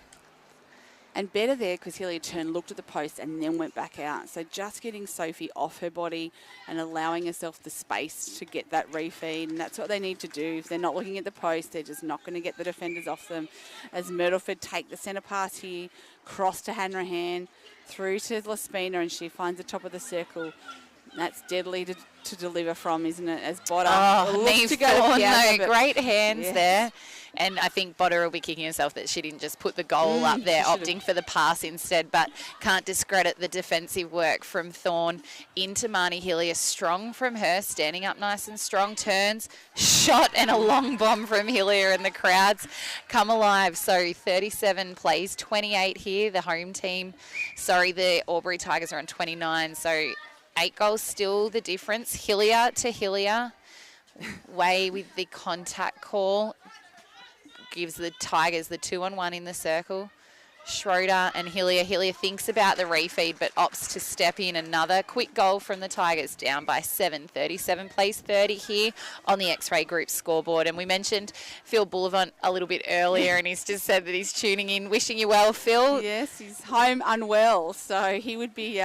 And better there because Hillier turned, looked at the post, and then went back out. So just getting Sophie off her body and allowing herself the space to get that refeed. And that's what they need to do. If they're not looking at the post, they're just not going to get the defenders off them. As Myrtleford take the centre pass here, cross to Hanrahan, through to Lespina, and she finds the top of the circle. That's deadly to deliver from, isn't it? As Botta looks to go to Piazza, great hands there. And I think Botta will be kicking herself that she didn't just put the goal up there, opting for the pass instead, but can't discredit the defensive work from Thorne into Marnie Hillier. Strong from her, standing up nice and strong, turns, shot, and a long bomb from Hillier, and the crowds come alive. So 37 plays 28 here, the home team. The Albury Tigers are on 29, so 8 goals still the difference. Hillier to Hillier. Way with the contact call. Gives the Tigers the 2-on-1 in the circle. Schroeder and Hillier. Hillier thinks about the refeed but opts to step in. Another quick goal from the Tigers, down by 7. 37 plays 30 here on the X-Ray Group scoreboard. And we mentioned Phil Bullivant a little bit earlier, and he's just said that he's tuning in. Wishing you well, Phil. Yes, he's home unwell, so he would be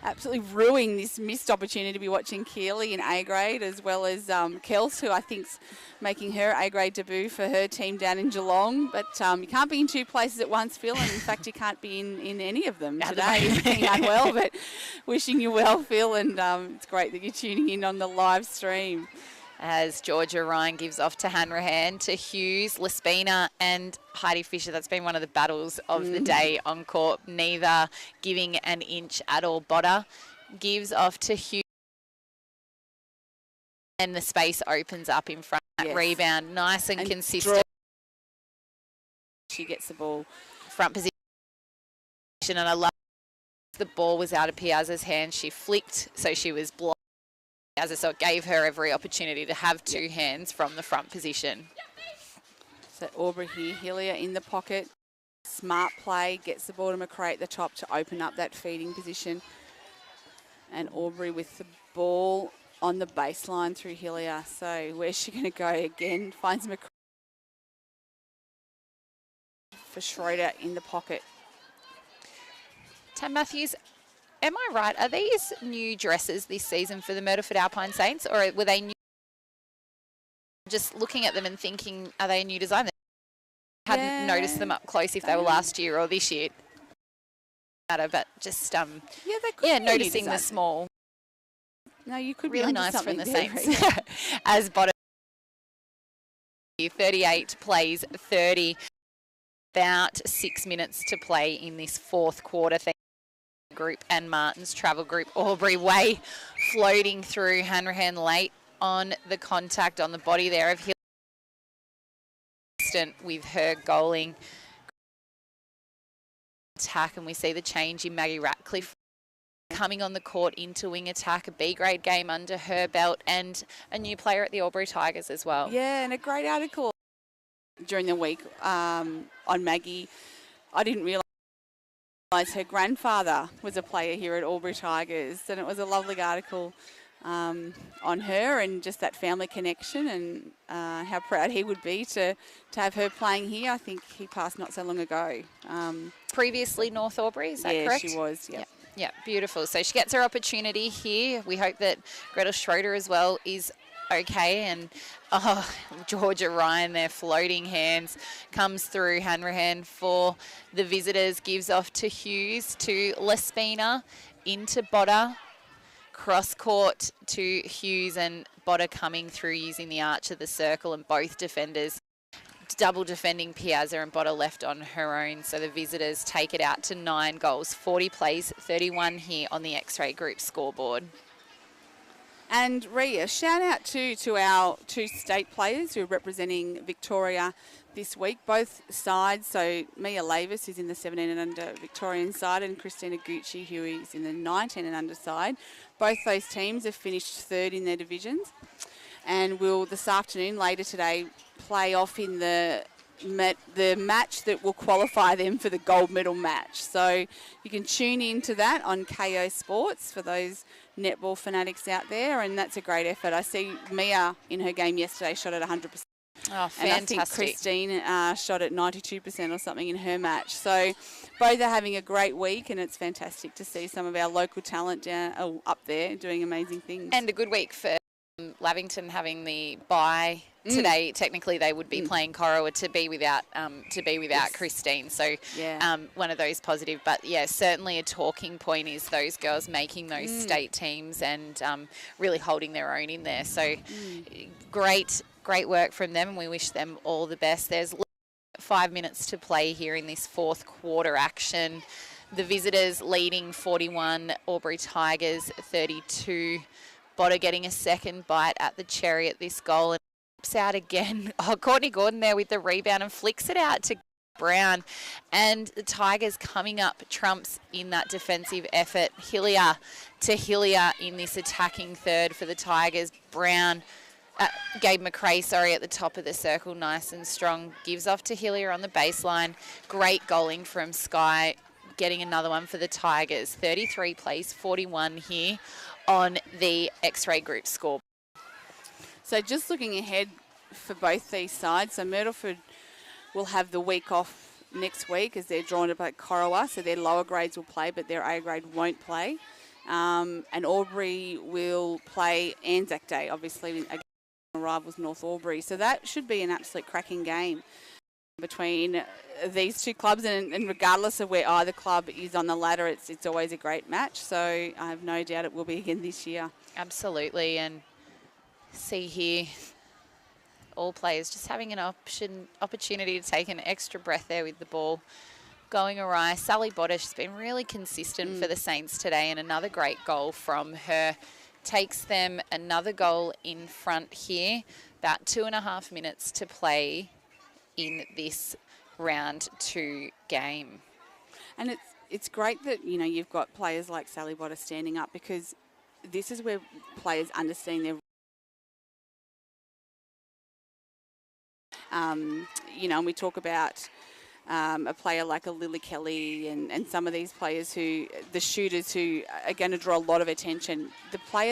absolutely ruining this missed opportunity to be watching Keely in A-grade, as well as Kels, who I think's making her A-grade debut for her team down in Geelong. But you can't be in two places at once, Phil, and in fact you can't be in any of them today, being unwell. But wishing you well, Phil, and it's great that you're tuning in on the live stream. As Georgia Ryan gives off to Hanrahan, to Hughes, Lespina and Heidi Fisher. That's been one of the battles of the day on court, neither giving an inch at all. Botter gives off to Hughes, and the space opens up in front. Yes. Rebound, nice and consistent. She gets the ball. Front position, and I love the ball was out of Piazza's hand. She flicked, so she was blocked. So it gave her every opportunity to have two hands from the front position. So Aubrey here, Hillier in the pocket. Smart play, gets the ball to McRae at the top to open up that feeding position. And Aubrey with the ball on the baseline through Hillier. So where's she going to go again? Finds McRae for Schroeder in the pocket. Tam Matthews, am I right? Are these new dresses this season for the Myrtleford Alpine Saints, or were they new? Just looking at them and thinking, are they a new design? I hadn't noticed them up close if they were last year or this year. But just noticing the small. No, you could really be nice from the there, Saints. As Botter 38 plays 30. About 6 minutes to play in this fourth quarter. Group and Martin's Travel Group. Aubrey Way floating through. Hanrahan late on the contact on the body there of Hill. With her goaling attack, and we see the change in Maggie Ratcliffe coming on the court into wing attack. A B-grade game under her belt, and a new player at the Albury Tigers as well. Yeah, and a great article during the week on Maggie. I didn't realise her grandfather was a player here at Albury Tigers, and it was a lovely article on her and just that family connection, and how proud he would be to have her playing here. I think he passed not so long ago. Previously North Albury, is that correct? Yeah, she was, yeah. Yeah, beautiful. So she gets her opportunity here. We hope that Gretel Schroeder as well is okay, and Georgia Ryan there, floating hands, comes through. Hanrahan for the visitors, gives off to Hughes, to Lespina, into Botter, cross court to Hughes, and Botter coming through using the arch of the circle, and both defenders double defending Piazza, and Botter left on her own. So the visitors take it out to 9 goals, 40 plays, 31 here on the X-Ray Group scoreboard. And Rhea, shout out to our 2 state players who are representing Victoria this week, both sides. So Mia Lavis, who's in the 17 and under Victorian side, and Christina Gucci, who is in the 19 and under side. Both those teams have finished third in their divisions, and will this afternoon, later today, play off in the match that will qualify them for the gold medal match. So you can tune into that on KO Sports for those netball fanatics out there, and that's a great effort. I see Mia in her game yesterday shot at 100%. Oh, fantastic. And I think Christine shot at 92% or something in her match. So both are having a great week, and it's fantastic to see some of our local talent up there doing amazing things. And a good week for Lavington having the bye today. Technically they would be playing Corowa to be without yes. Christine, so one of those positive, but yeah, certainly a talking point is those girls making those state teams and really holding their own in there. So great work from them, and we wish them all the best. There's 5 minutes to play here in this fourth quarter action. The visitors leading 41, Albury Tigers 32. Botter getting a second bite at the cherry at this goal, and pops out again. Courtney Gordon there with the rebound and flicks it out to Brown, and the Tigers coming up trumps in that defensive effort. Hillier to Hillier in this attacking third for the Tigers. Brown Gabe McRae, at the top of the circle, nice and strong. Gives off to Hillier on the baseline. Great goaling from Sky, getting another one for the Tigers. 33 plays, 41 here on the X-Ray Group score. So just looking ahead for both these sides, so Myrtleford will have the week off next week as they're drawn to play Corowa, so their lower grades will play, but their A grade won't play. And Albury will play Anzac Day, obviously, against rivals North Albury. So that should be an absolute cracking game between these two clubs, and regardless of where either club is on the ladder, it's always a great match. So I have no doubt it will be again this year. Absolutely, and see here, all players just having an opportunity to take an extra breath there with the ball going awry. Sally Bodish has been really consistent for the Saints today, and another great goal from her takes them another goal in front here. About 2.5 minutes to play in this round 2 game. And it's great that, you know, you've got players like Sally Bodish standing up, because this is where players understand their you know, and we talk about a player like a Lily Kelly and some of these players who, the shooters who are going to draw a lot of attention. The player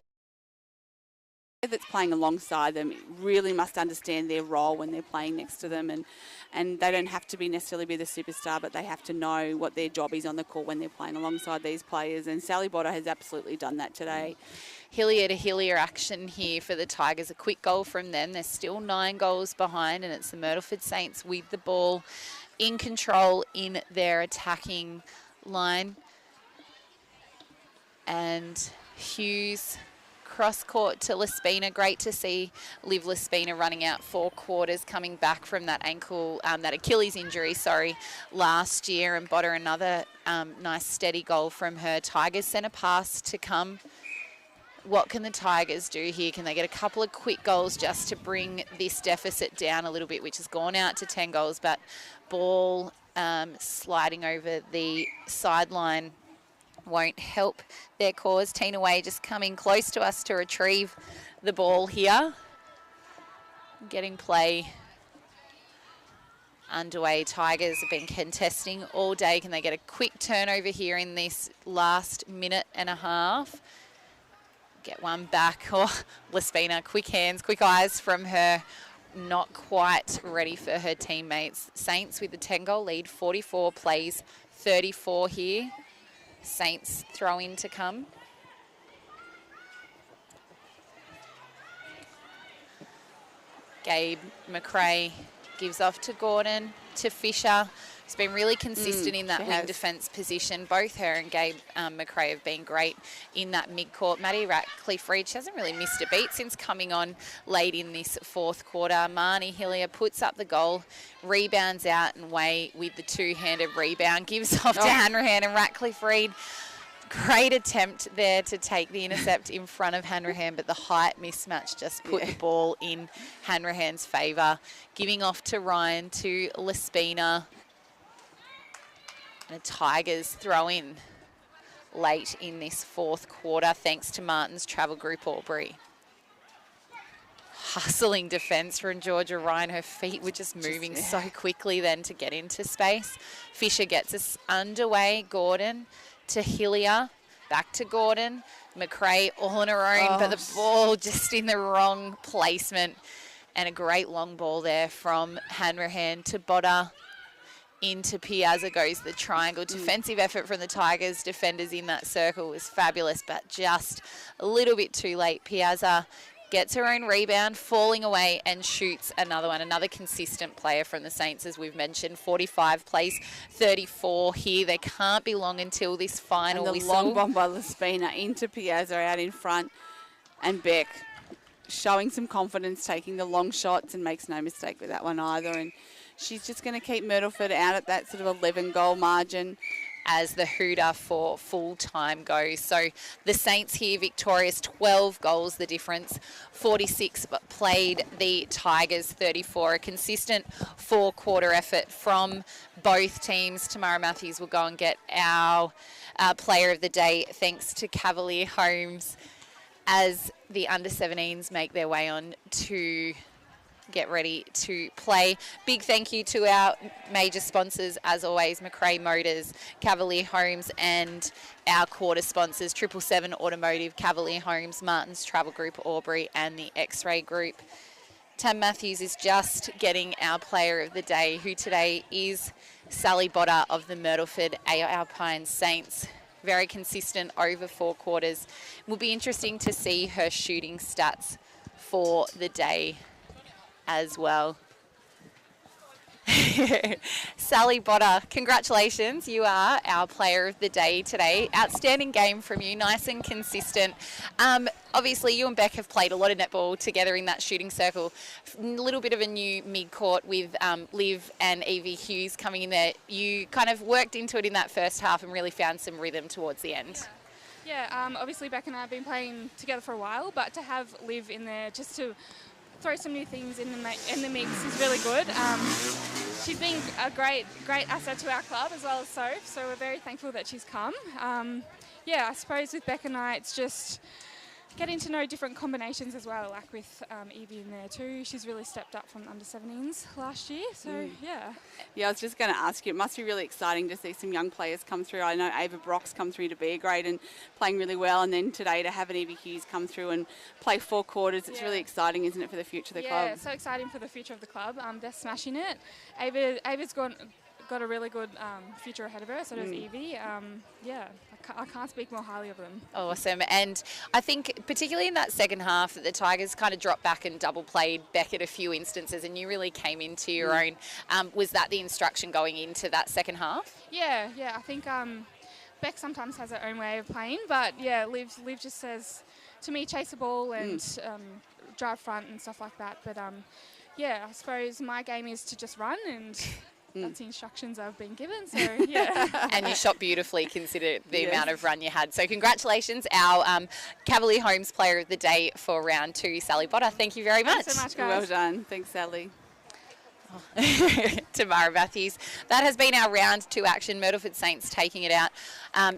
that's playing alongside them really must understand their role when they're playing next to them, and they don't have to necessarily be the superstar, but they have to know what their job is on the court when they're playing alongside these players, and Sally Botter has absolutely done that today. Hillier to Hillier action here for the Tigers. A quick goal from them. They're still 9 goals behind, and it's the Myrtleford Saints with the ball in control in their attacking line. And Hughes cross court to Lespina. Great to see Liv Lespina running out 4 quarters, coming back from that ankle, that Achilles injury, last year. And Botter another nice steady goal from her. Tigers sent a pass to come. What can the Tigers do here? Can they get a couple of quick goals just to bring this deficit down a little bit, which has gone out to 10 goals, but ball sliding over the sideline won't help their cause. Tina Way just coming close to us to retrieve the ball here. Getting play underway. Tigers have been contesting all day. Can they get a quick turnover here in this last minute and a half? Get one back. Oh, Lespina, quick hands, quick eyes from her. Not quite ready for her teammates. Saints with the 10-goal lead, 44 plays, 34 here. Saints throw in to come. Gabe McRae gives off to Gordon, to Fisher. She's been really consistent in that wing defence position. Both her and Gabe McRae have been great in that mid-court. Maddie Ratcliffe-Reid, she hasn't really missed a beat since coming on late in this 4th quarter. Marnie Hillier puts up the goal, rebounds out, and Way with the 2-handed rebound gives off to Hanrahan, and Ratcliffe-Reid. Great attempt there to take the intercept in front of Hanrahan, but the height mismatch just put the ball in Hanrahan's favour. Giving off to Ryan, to Lespina. And the Tigers throw in late in this 4th quarter, thanks to Martin's Travel Group Albury. Hustling defence from Georgia Ryan. Her feet were just moving so quickly then to get into space. Fisher gets us underway. Gordon to Hillier, back to Gordon. McRae all on her own, but the ball just in the wrong placement. And a great long ball there from Hanrahan to Botter. Into Piazza goes the triangle. Defensive effort from the Tigers defenders in that circle was fabulous, but just a little bit too late. Piazza gets her own rebound, falling away, and shoots another one. Another consistent player from the Saints, as we've mentioned. 45 plays, 34 here. They can't be long until this final and the whistle. long bomb by Lespina into Piazza out in front. And Beck showing some confidence, taking the long shots, and makes no mistake with that one either. And she's just going to keep Myrtleford out at that sort of 11-goal margin as the hooter for full time goes. So the Saints here victorious, 12 goals the difference, 46 but played the Tigers 34. A consistent 4-quarter effort from both teams. Tamara Matthews will go and get our player of the day thanks to Cavalier Holmes, as the under-17s make their way on to get ready to play. Big thank you to our major sponsors, as always, McRae Motors, Cavalier Homes, and our quarter sponsors, 777 Automotive, Cavalier Homes, Martin's Travel Group, Albury, and the X-Ray Group. Tam Matthews is just getting our player of the day, who today is Sally Botter of the Myrtleford Alpine Saints. Very consistent over 4 quarters. Will be interesting to see her shooting stats for the day as well. Sally Botter, congratulations. You are our player of the day today. Outstanding game from you, nice and consistent. Obviously, you and Beck have played a lot of netball together in that shooting circle. A little bit of a new mid-court with Liv and Evie Hughes coming in there. You kind of worked into it in that first half and really found some rhythm towards the end. Yeah, obviously Beck and I have been playing together for a while, but to have Liv in there just to throw some new things in the mix is really good. She's been a great asset to our club as well as Soph, so we're very thankful that she's come. Yeah, I suppose with Beck and I, it's just getting to know different combinations as well, like with Evie in there too. She's really stepped up from under-17s last year, so yeah. Yeah, I was just going to ask you, it must be really exciting to see some young players come through. I know Ava Brock's come through to B grade and playing really well, and then today to have an Evie Hughes come through and play 4 quarters. It's really exciting, isn't it, for the future of the club? Yeah, so exciting for the future of the club. They're smashing it. Ava's got a really good future ahead of her, so does Evie. Yeah, I can't speak more highly of them. Awesome. And I think particularly in that second half, the Tigers kind of dropped back and double played Beck at a few instances, and you really came into your own. Was that the instruction going into that second half? Yeah, I think Beck sometimes has her own way of playing, but yeah, Liv just says to me, chase the ball and drive front and stuff like that. But yeah, I suppose my game is to just run, and that's the instructions I've been given, so yeah. And you shot beautifully considering the amount of run you had. So congratulations, our Cavalier Homes Player of the Day for round 2, Sally Botter. Thank you very much. Thanks so much, guys. Well done. Thanks, Sally. Tamara Matthews. That has been our round 2 action. Myrtleford Saints taking it out.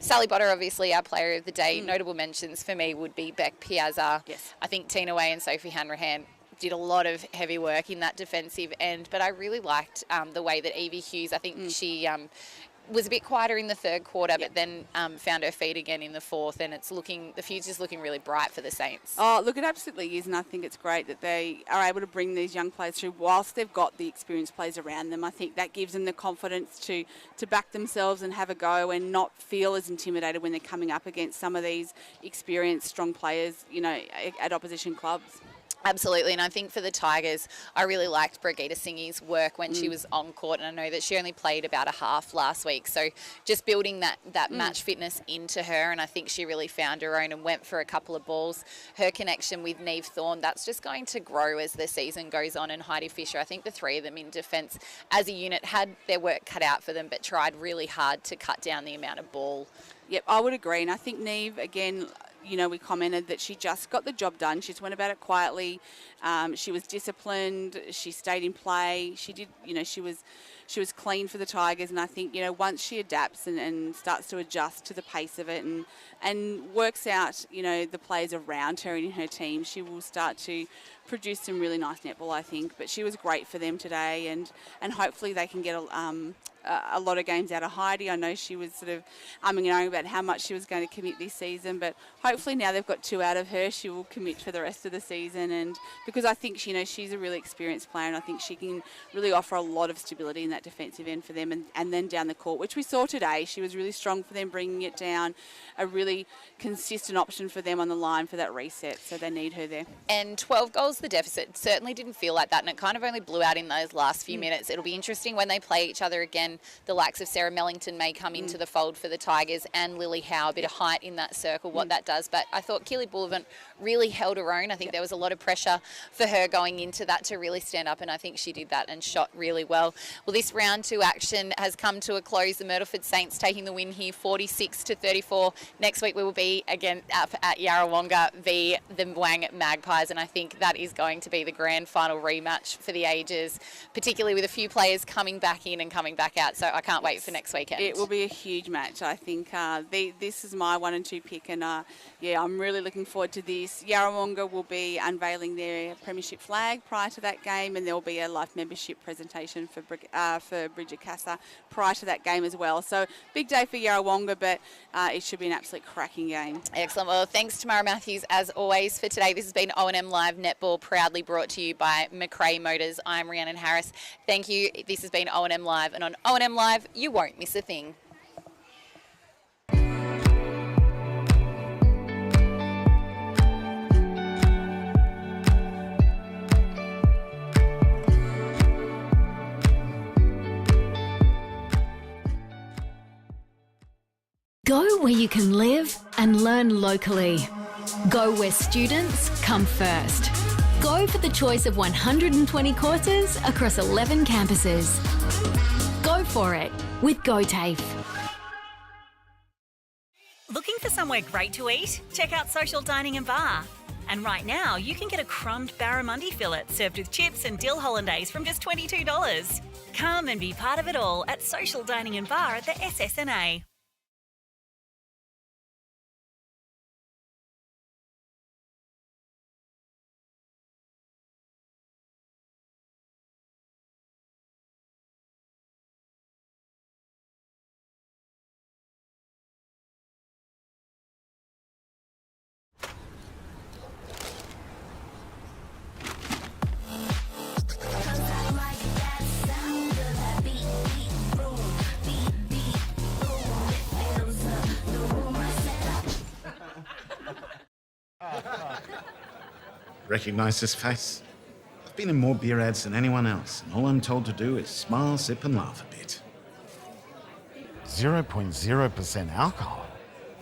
Sally Botter, obviously our player of the day. Notable mentions for me would be Beck Piazza. Yes. I think Tina Way and Sophie Hanrahan did a lot of heavy work in that defensive end, but I really liked the way that Evie Hughes, I think she was a bit quieter in the third quarter, but then found her feet again in the fourth, and the future's looking really bright for the Saints. Oh, look, it absolutely is, and I think it's great that they are able to bring these young players through whilst they've got the experienced players around them. I think that gives them the confidence to back themselves and have a go and not feel as intimidated when they're coming up against some of these experienced, strong players, at opposition clubs. Absolutely, and I think for the Tigers, I really liked Brigitte Singy's work when she was on court, and I know that she only played about a half last week, so just building that match fitness into her, and I think she really found her own and went for a couple of balls. Her connection with Neve Thorne, that's just going to grow as the season goes on, and Heidi Fisher, I think the 3 of them in defence as a unit had their work cut out for them, but tried really hard to cut down the amount of ball. Yep, I would agree, and I think Neve, again, we commented that she just got the job done. She just went about it quietly. She was disciplined. She stayed in play. She did, she was clean for the Tigers. And I think, once she adapts and starts to adjust to the pace of it and works out, the players around her and in her team, she will start to produce some really nice netball, I think. But she was great for them today, and hopefully they can get a lot of games out of Heidi. I know she was sort of umming and ahhing about how much she was going to commit this season, but hopefully now they've got 2 out of her, she will commit for the rest of the season. And because I think she's a really experienced player, and I think she can really offer a lot of stability in that defensive end for them, and then down the court, which we saw today. She was really strong for them, bringing it down, a really consistent option for them on the line for that reset, so they need her there. And 12 goals the deficit. Certainly didn't feel like that, and it kind of only blew out in those last few minutes. It'll be interesting when they play each other again. The likes of Sarah Mellington may come into the fold for the Tigers, and Lily Howe, a bit of height in that circle, what that does. But I thought Keely Bullivant really held her own. I think there was a lot of pressure for her going into that to really stand up, and I think she did that and shot really well. Well, this round 2 action has come to a close. The Myrtleford Saints taking the win here, 46-34. Next week we will be again up at Yarrawonga v the Wang Magpies, and I think that is going to be the grand final rematch for the ages, particularly with a few players coming back in and coming back out, so I can't wait for next weekend. It will be a huge match, I think. This is my 1 and 2 pick, and I'm really looking forward to this. Yarrawonga will be unveiling their premiership flag prior to that game, and there will be a life membership presentation for Bridget Casa prior to that game as well. So big day for Yarrawonga, but it should be an absolute cracking game. Excellent. Well, thanks Tamara Matthews as always for today. This has been O&M Live Netball, proudly brought to you by McRae Motors. I'm Rhiannon Harris. Thank you. This has been O&M Live, and on O&M Live, you won't miss a thing. Go where you can live and learn locally. Go where students come first. Go for the choice of 120 courses across 11 campuses. Go for it with GoTAFE. Looking for somewhere great to eat? Check out Social Dining and Bar. And right now, you can get a crumbed barramundi fillet served with chips and dill hollandaise from just $22. Come and be part of it all at Social Dining and Bar at the SSNA. Recognise this face? I've been in more beer ads than anyone else, and all I'm told to do is smile, sip and laugh a bit. 0.0% alcohol.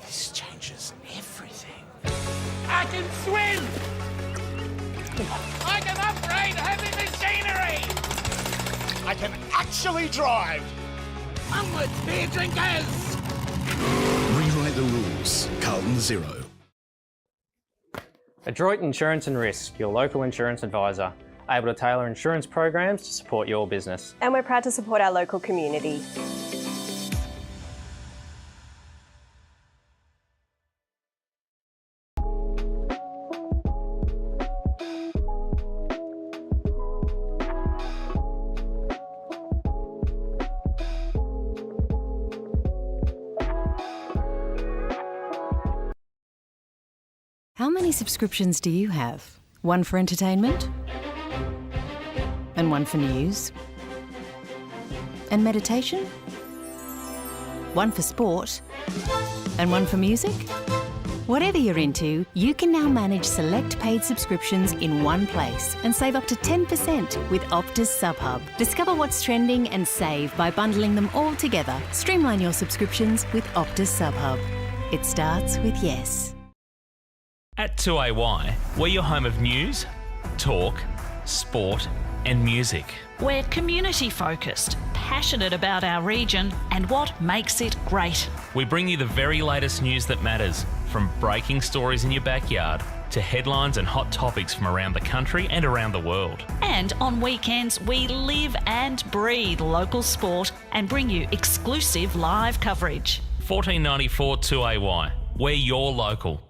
This changes everything. I can swim! I can upgrade heavy machinery! I can actually drive! Onwards, beer drinkers! Rewrite the rules. Carlton 0. Adroit Insurance and Risk, your local insurance advisor, able to tailor insurance programs to support your business. And we're proud to support our local community. How many subscriptions do you have? One for entertainment? And one for news? And meditation? One for sport? And one for music? Whatever you're into, you can now manage select paid subscriptions in one place and save up to 10% with Optus SubHub. Discover what's trending and save by bundling them all together. Streamline your subscriptions with Optus SubHub. It starts with yes. At 2AY, we're your home of news, talk, sport and music. We're community focused, passionate about our region and what makes it great. We bring you the very latest news that matters, from breaking stories in your backyard to headlines and hot topics from around the country and around the world. And on weekends, we live and breathe local sport and bring you exclusive live coverage. 1494 2AY. We're your local.